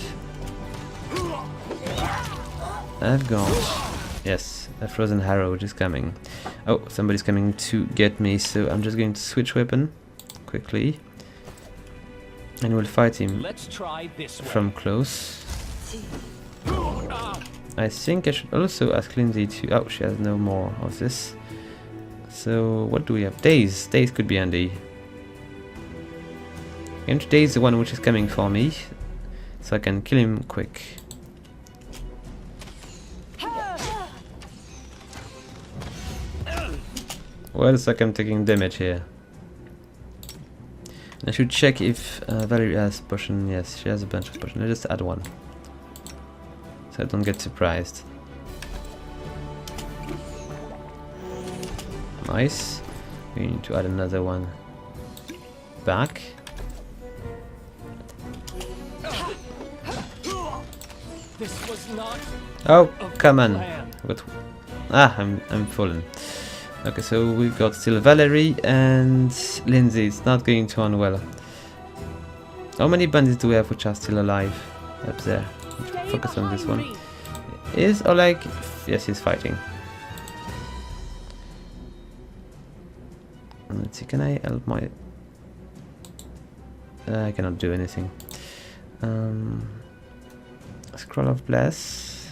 I've got, yes, a frozen arrow which is coming. Oh, somebody's coming to get me, so I'm just going to switch weapon quickly. And we'll fight him Let's try this from close. I think I should also ask Lindsay to... Oh, she has no more of this. So, what do we have? Daze. Daze could be handy. I'm going to daze the one which is coming for me, so I can kill him quick. Well, it's like I'm taking damage here. I should check if Valerie has potion. Yes, she has a bunch of potion. I'll just add one, so I don't get surprised. Nice. We need to add another one back. This was not Oh, come on. plan. But I'm fallen. Okay, so we've got still Valerie and Lindsay. It's not going too well. How many bandits do we have which are still alive up there? Focus on this one. Is Oleg? Yes, he's fighting. Let's see, can I help my... I cannot do anything. Scroll of Bless.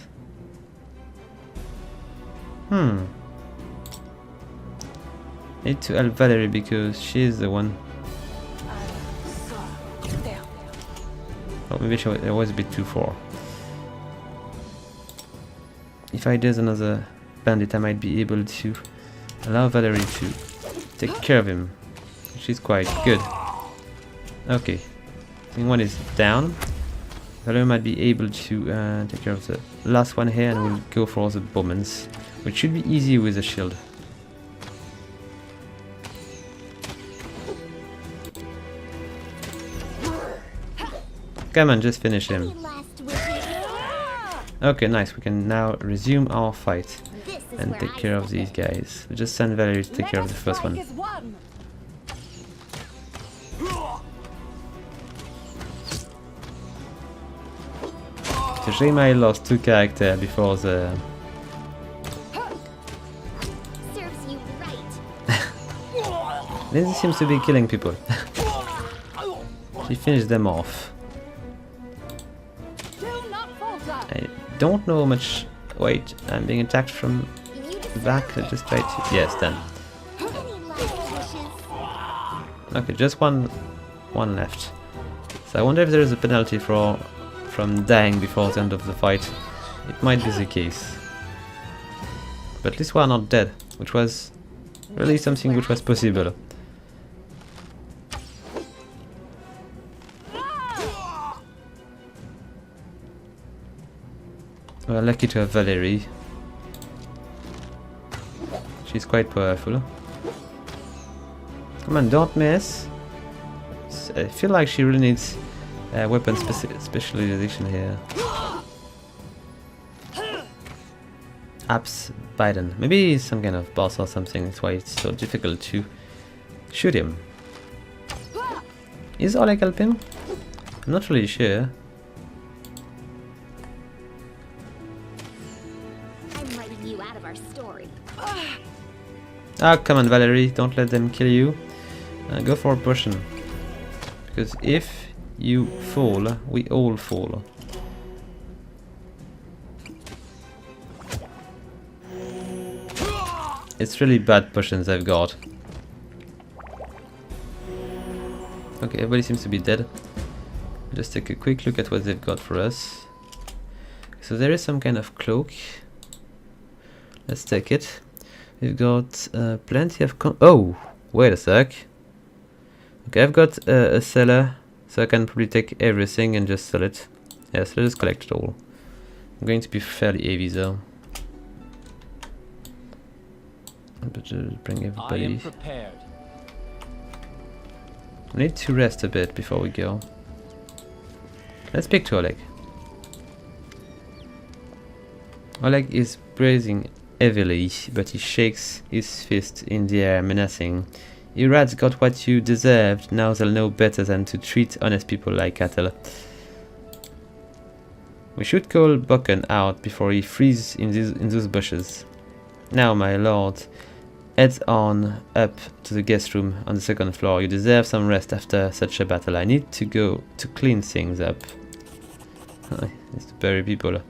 Need to help Valerie because she is the one. Oh, maybe I was a bit too far. If I does another bandit, I might be able to allow Valerie to take care of him. She's quite good. Okay, I think one is down. Valerie might be able to take care of the last one here, and we'll go for the bombers, which should be easy with a shield. Come on, just finish him. Okay, nice. We can now resume our fight and take care of these guys. We'll just send Valerie to take care of the first one. It's a shame I lost 2 characters before the... Serves you right. Lindsay seems to be killing people. She finished them off. I don't know how much... Wait, I'm being attacked from the back. I just tried to... Yes, then. Okay, just one left. So I wonder if there is a penalty from dying before the end of the fight. It might be the case. But at least we are not dead, which was really something which was possible. We're lucky to have Valerie. She's quite powerful. Come on, don't miss. I feel like she really needs weapon specialization here. Biden. Maybe he's some kind of boss or something. That's why it's so difficult to shoot him. Is Oleg helping? I'm not really sure. Ah, come on, Valerie, don't let them kill you. Go for a potion. Because if you fall, we all fall. It's really bad potions I've got. Okay, everybody seems to be dead. Just take a quick look at what they've got for us. So there is some kind of cloak. Let's take it. We've got plenty of oh, wait a sec. Okay, I've got a cellar, so I can probably take everything and just sell it. Yes, let's just collect it all. I'm going to be fairly heavy though. But just bring everybody. I am prepared. I need to rest a bit before we go. Let's speak to Oleg. Oleg is breathing heavily, but he shakes his fist in the air, menacing. You rats got what you deserved. Now they'll know better than to treat honest people like cattle. We should call Bucken out before he freezes in those bushes. Now, my lord, head on up to the guest room on the second floor. You deserve some rest after such a battle. I need to go to clean things up. It's to bury people.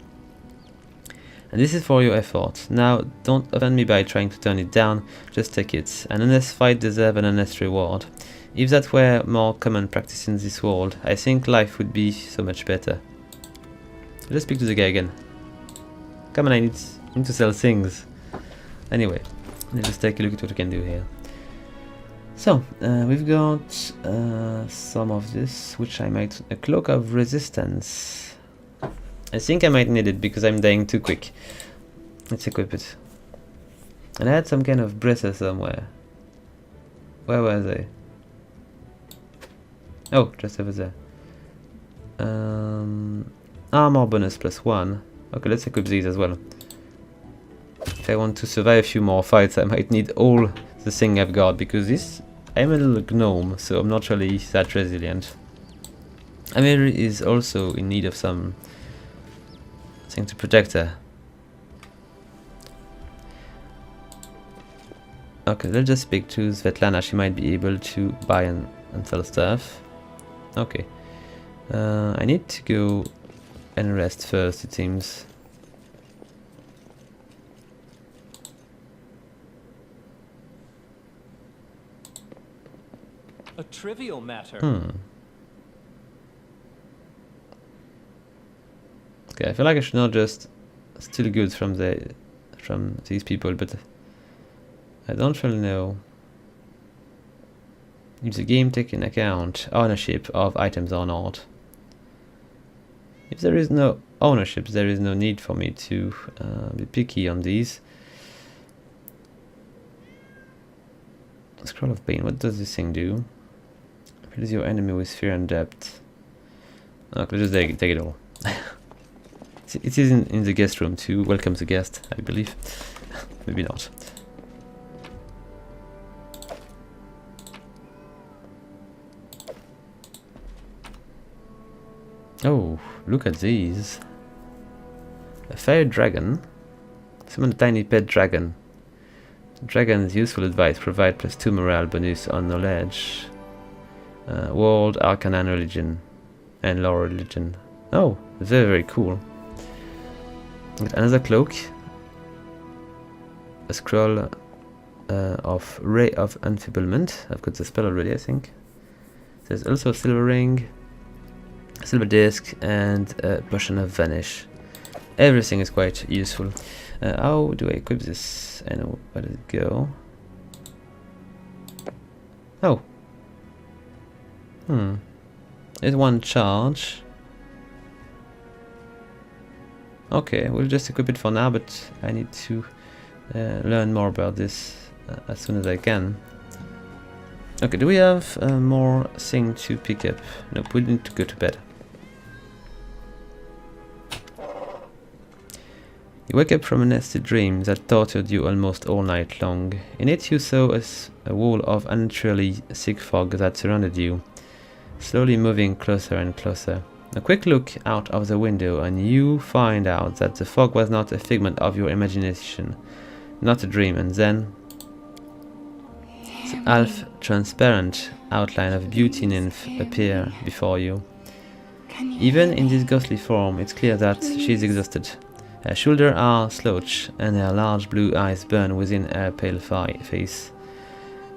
And this is for your effort. Now, don't offend me by trying to turn it down. Just take it. An honest fight deserves an honest reward. If that were more common practice in this world, I think life would be so much better. Let's speak to the guy again. Come on, I need to sell things. Anyway, let's just take a look at what we can do here. So, we've got some of this, which I might... A cloak of resistance. I think I might need it because I'm dying too quick. Let's equip it. And I had some kind of bracer somewhere. Where were they? Oh, just over there. Armor bonus +1. Okay, let's equip these as well. If I want to survive a few more fights, I might need all the thing I've got, because I'm a little gnome, so I'm not really that resilient. Amiri is also in need of some thing to protect her. Okay, let's just speak to Svetlana. She might be able to buy and sell stuff. Okay. I need to go and rest first, it seems. A trivial matter. Okay, I feel like I should not just steal goods from these people, but I don't really know if the game takes into account ownership of items or not. If there is no ownership, there is no need for me to be picky on these. Scroll of Pain, what does this thing do? Fills your enemy with fear and depth. Okay, let's just take it all. It is in the guest room too. Welcome the guest, I believe. Maybe not. Oh, look at these. A fire dragon. Summon a tiny pet dragon. Dragon's useful advice. Provide +2 morale bonus on knowledge. World, Arcanum religion, and lore religion. Oh, very, very cool. Another cloak. A scroll of Ray of Enfeeblement. I've got the spell already, I think. There's also a silver ring, a silver disc, and a potion of Vanish. Everything is quite useful. How do I equip this? And where did it go? Oh. It's one charge. Okay, we'll just equip it for now, but I need to learn more about this as soon as I can. Okay, do we have more thing to pick up? Nope, we need to go to bed. You wake up from a nasty dream that tortured you almost all night long. In it you saw a wall of unnaturally thick fog that surrounded you, slowly moving closer and closer. A quick look out of the window and you find out that the fog was not a figment of your imagination, not a dream, and then half-transparent outline of a beauty nymph appear before you. Even in this ghostly form, it's clear that she is exhausted. Her shoulders are slouched, and her large blue eyes burn within her pale face.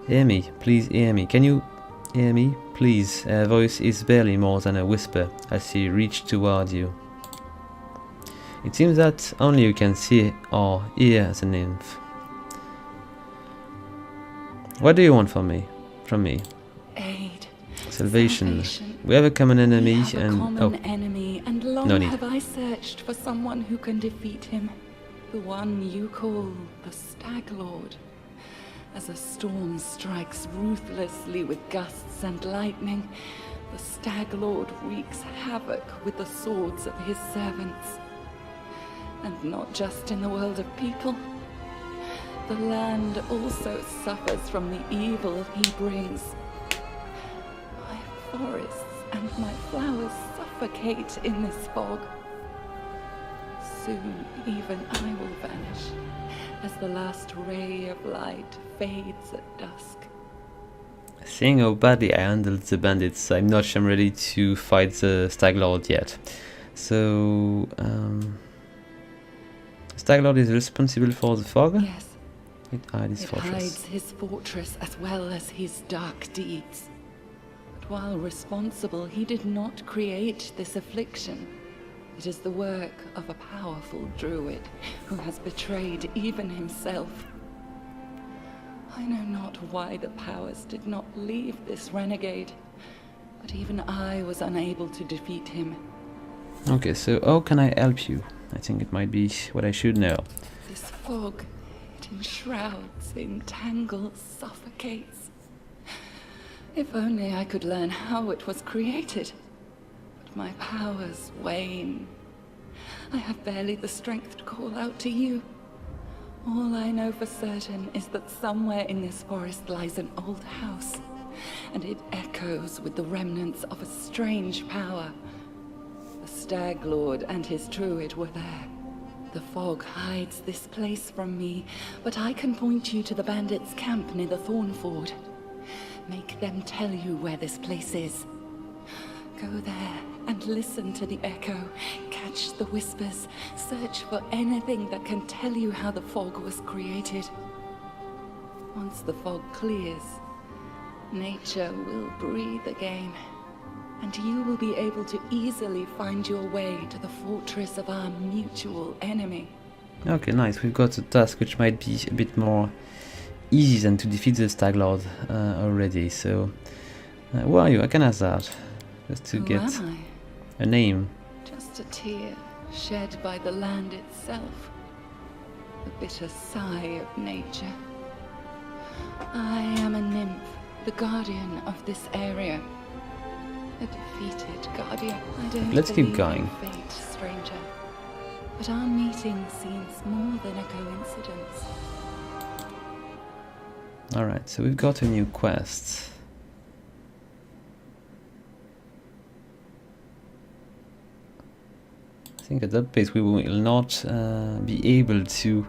Hear me, please hear me. Can you hear me, please? Her voice is barely more than a whisper as she reaches toward you. It seems that only you can see or hear the nymph. What do you want from me? Aid. Salvation. We have a common enemy and long no need. have I searched for someone who can defeat him. The one you call the Stag Lord. As a storm strikes ruthlessly with gusts and lightning, the Stag Lord wreaks havoc with the swords of his servants. And not just in the world of people. The land also suffers from the evil he brings. My forests and my flowers suffocate in this fog. Soon even I will vanish, as the last ray of light fades at dusk. Seeing how badly I handled the bandits, I'm not sure I'm ready to fight the Stag Lord yet. So, Stag Lord is responsible for the fog? Yes. It hides his fortress. Hides his fortress as well as his dark deeds. But while responsible, he did not create this affliction. It is the work of a powerful druid who has betrayed even himself. I know not why the powers did not leave this renegade, but even I was unable to defeat him. Okay, so how can I help you? I think it might be what I should know. This fog, it enshrouds, entangles, suffocates. If only I could learn how it was created. But my powers wane. I have barely the strength to call out to you. All I know for certain is that somewhere in this forest lies an old house, and it echoes with the remnants of a strange power. The Stag Lord and his druid were there. The fog hides this place from me, but I can point you to the bandits' camp near the Thornford. Make them tell you where this place is. Go there and listen to the echo, catch the whispers, search for anything that can tell you how the fog was created. Once the fog clears, nature will breathe again, and you will be able to easily find your way to the fortress of our mutual enemy. Okay, nice. We've got a task which might be a bit more easy than to defeat the Stag Lord already. So, who are you? I can ask that. Just to get a name. Just a tear shed by the land itself. The bitter sigh of nature. I am a nymph, the guardian of this area. A defeated guardian. I don't Let's keep believe going. in fate, stranger. But our meeting seems more than a coincidence. Alright, so we've got a new quest. I think at that pace we will not be able to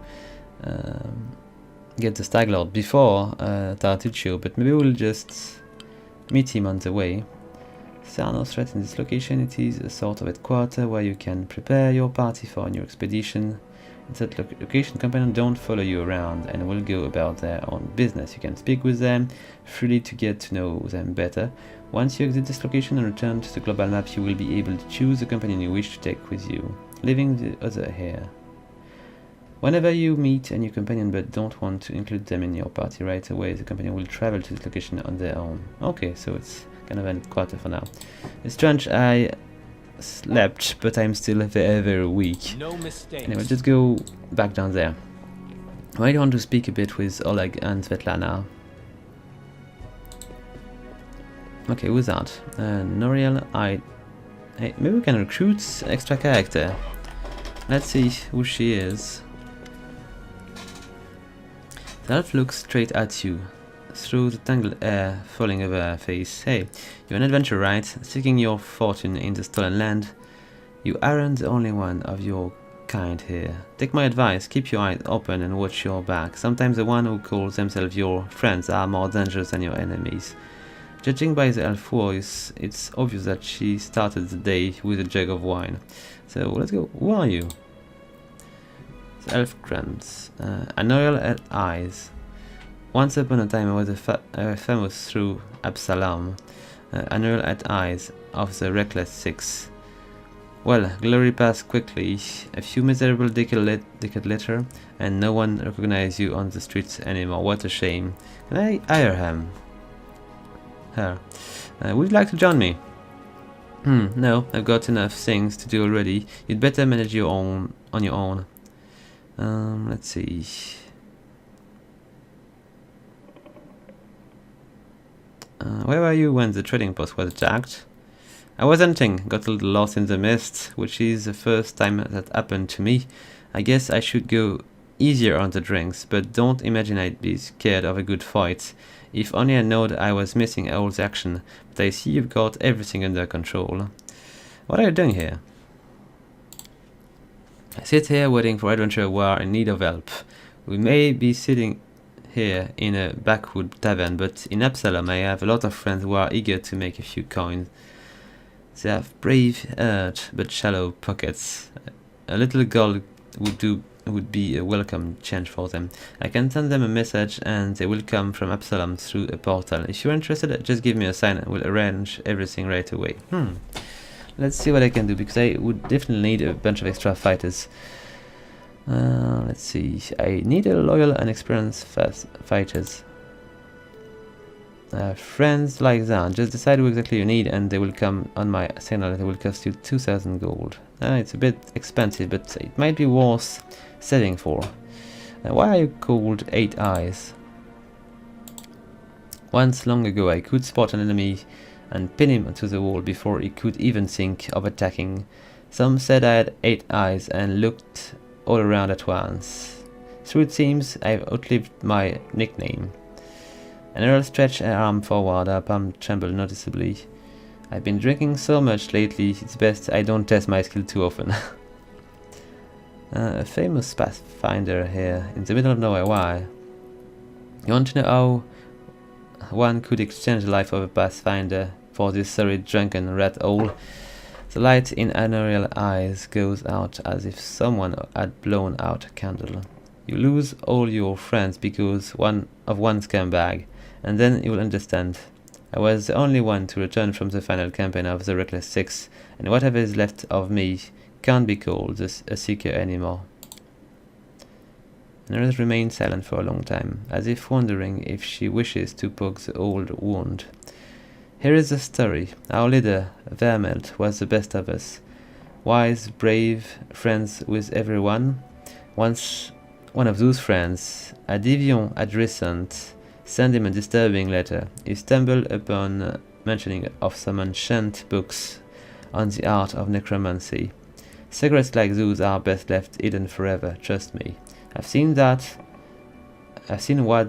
get the Stag Lord before Tartuccio, but maybe we'll just meet him on the way. There are no threats in this location. It is a sort of headquarters where you can prepare your party for a new expedition. In that location, companions don't follow you around and will go about their own business. You can speak with them freely to get to know them better. Once you exit this location and return to the global map, you will be able to choose the companion you wish to take with you, leaving the other here. Whenever you meet a new companion but don't want to include them in your party right away, the companion will travel to this location on their own. Okay, so it's kind of a headquarters for now. It's strange, I slept, but I'm still very, very weak. No mistakes. Anyway, just go back down there. I might want to speak a bit with Oleg and Svetlana. Okay, who's that? Noriel, hey, maybe we can recruit extra character. Let's see who she is. The elf looks straight at you, through the tangled hair falling over her face. Hey, you're an adventurer, right? Seeking your fortune in the stolen land. You aren't the only one of your kind here. Take my advice, keep your eyes open and watch your back. Sometimes the one who calls themselves your friends are more dangerous than your enemies. Judging by the elf voice, it's obvious that she started the day with a jug of wine. So let's go. Who are you? The elf grants. Annoyal eyes. Once upon a time I was famous through Epsilon. Annual at eyes of the reckless six. Well, glory passed quickly. A few miserable decade later, and no one recognizes you on the streets anymore. What a shame. Can I hire him? Her. Would you like to join me? No, I've got enough things to do already. You'd better manage your own on your own. Let's see. Where were you when the trading post was attacked? I was hunting, got a little lost in the mist, which is the first time that happened to me. I guess I should go easier on the drinks, but don't imagine I'd be scared of a good fight. If only I knowed I was missing all the action, but I see you've got everything under control. What are you doing here? I sit here waiting for adventure who are in need of help. We may be sitting here in a backwood tavern, but in Epsilon I have a lot of friends who are eager to make a few coins. They have brave hearts but shallow pockets. A little gold would be a welcome change for them. I can send them a message and they will come from Epsilon through a portal. If you're interested, just give me a sign and we'll arrange everything right away. Let's see what I can do, because I would definitely need a bunch of extra fighters. Let's see. I need a loyal and experienced fighters. Friends like that. Just decide who exactly you need and they will come on my signal. It will cost you 2,000 gold. It's a bit expensive, but it might be worth saving for. Why are you called 8 Eyes? Once long ago I could spot an enemy and pin him to the wall before he could even think of attacking. Some said I had 8 eyes and looked all around at once. So it seems I've outlived my nickname. An earl stretched her arm forward, her palm trembled noticeably. I've been drinking so much lately, it's best I don't test my skill too often. A famous Pathfinder here, in the middle of nowhere. Why? You want to know how one could exchange the life of a Pathfinder for this sorry drunken rat hole? The light in Anoriel's eyes goes out as if someone had blown out a candle. You lose all your friends because one scumbag, and then you will understand. I was the only one to return from the final campaign of the Reckless Six, and whatever is left of me can't be called a seeker anymore. Nurse remained silent for a long time, as if wondering if she wishes to poke the old wound. Here is the story. Our leader, Vermelt, was the best of us. Wise, brave, friends with everyone. Once one of those friends, a deviant adjacent, sent him a disturbing letter. He stumbled upon mentioning of some ancient books on the art of necromancy. Secrets like those are best left hidden forever, trust me. I've seen what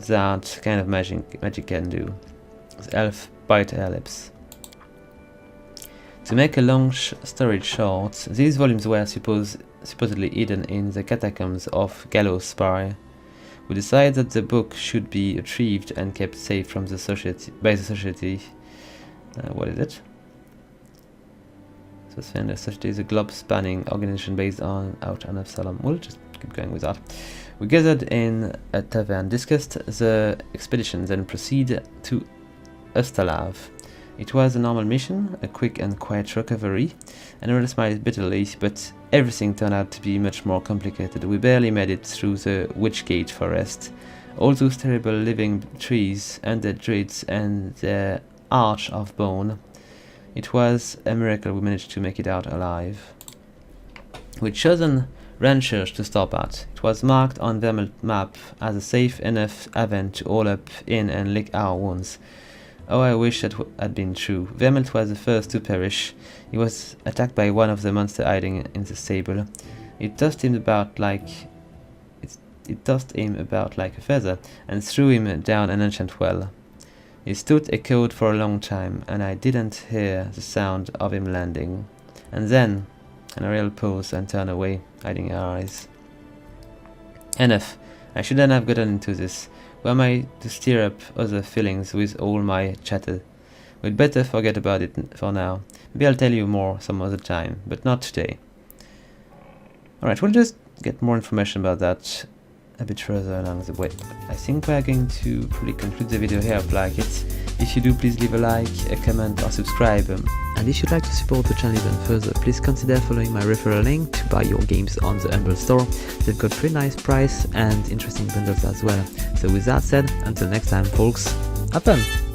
that kind of magic can do. The elf bite her lips. To make a long story short, these volumes were supposedly hidden in the catacombs of Gallows Spire. We decided that the book should be retrieved and kept safe from the society by the society. What is it? The Society is a globe-spanning organization based out on Epsilon. We'll just keep going with that. We gathered in a tavern, discussed the expedition, then proceed to Ustalav. It was a normal mission, a quick and quiet recovery, and I smiled bitterly, but everything turned out to be much more complicated. We barely made it through the Witchgate forest. All those terrible living trees, undead druids, and the arch of bone. It was a miracle we managed to make it out alive. We'd chosen ranchers to stop at. It was marked on the map as a safe enough haven to haul up in and lick our wounds. Oh, I wish that had been true. Vermelt was the first to perish. He was attacked by one of the monsters hiding in the stable. It tossed him about like a feather and threw him down an ancient well. He stood echoed for a long time, and I didn't hear the sound of him landing. And then And Ariel paused and turned away, hiding her eyes. Enough. I shouldn't have gotten into this. Who am I to stir up other feelings with all my chatter? We'd better forget about it for now. Maybe I'll tell you more some other time, but not today. Alright, we'll just get more information about that a bit further along the way. I think we're going to probably conclude the video here. I hope you like it. If you do, please leave a like, a comment or subscribe. And if you'd like to support the channel even further, please consider following my referral link to buy your games on the Humble store. They've got pretty nice price and interesting bundles as well. So with that said, until next time folks, have fun!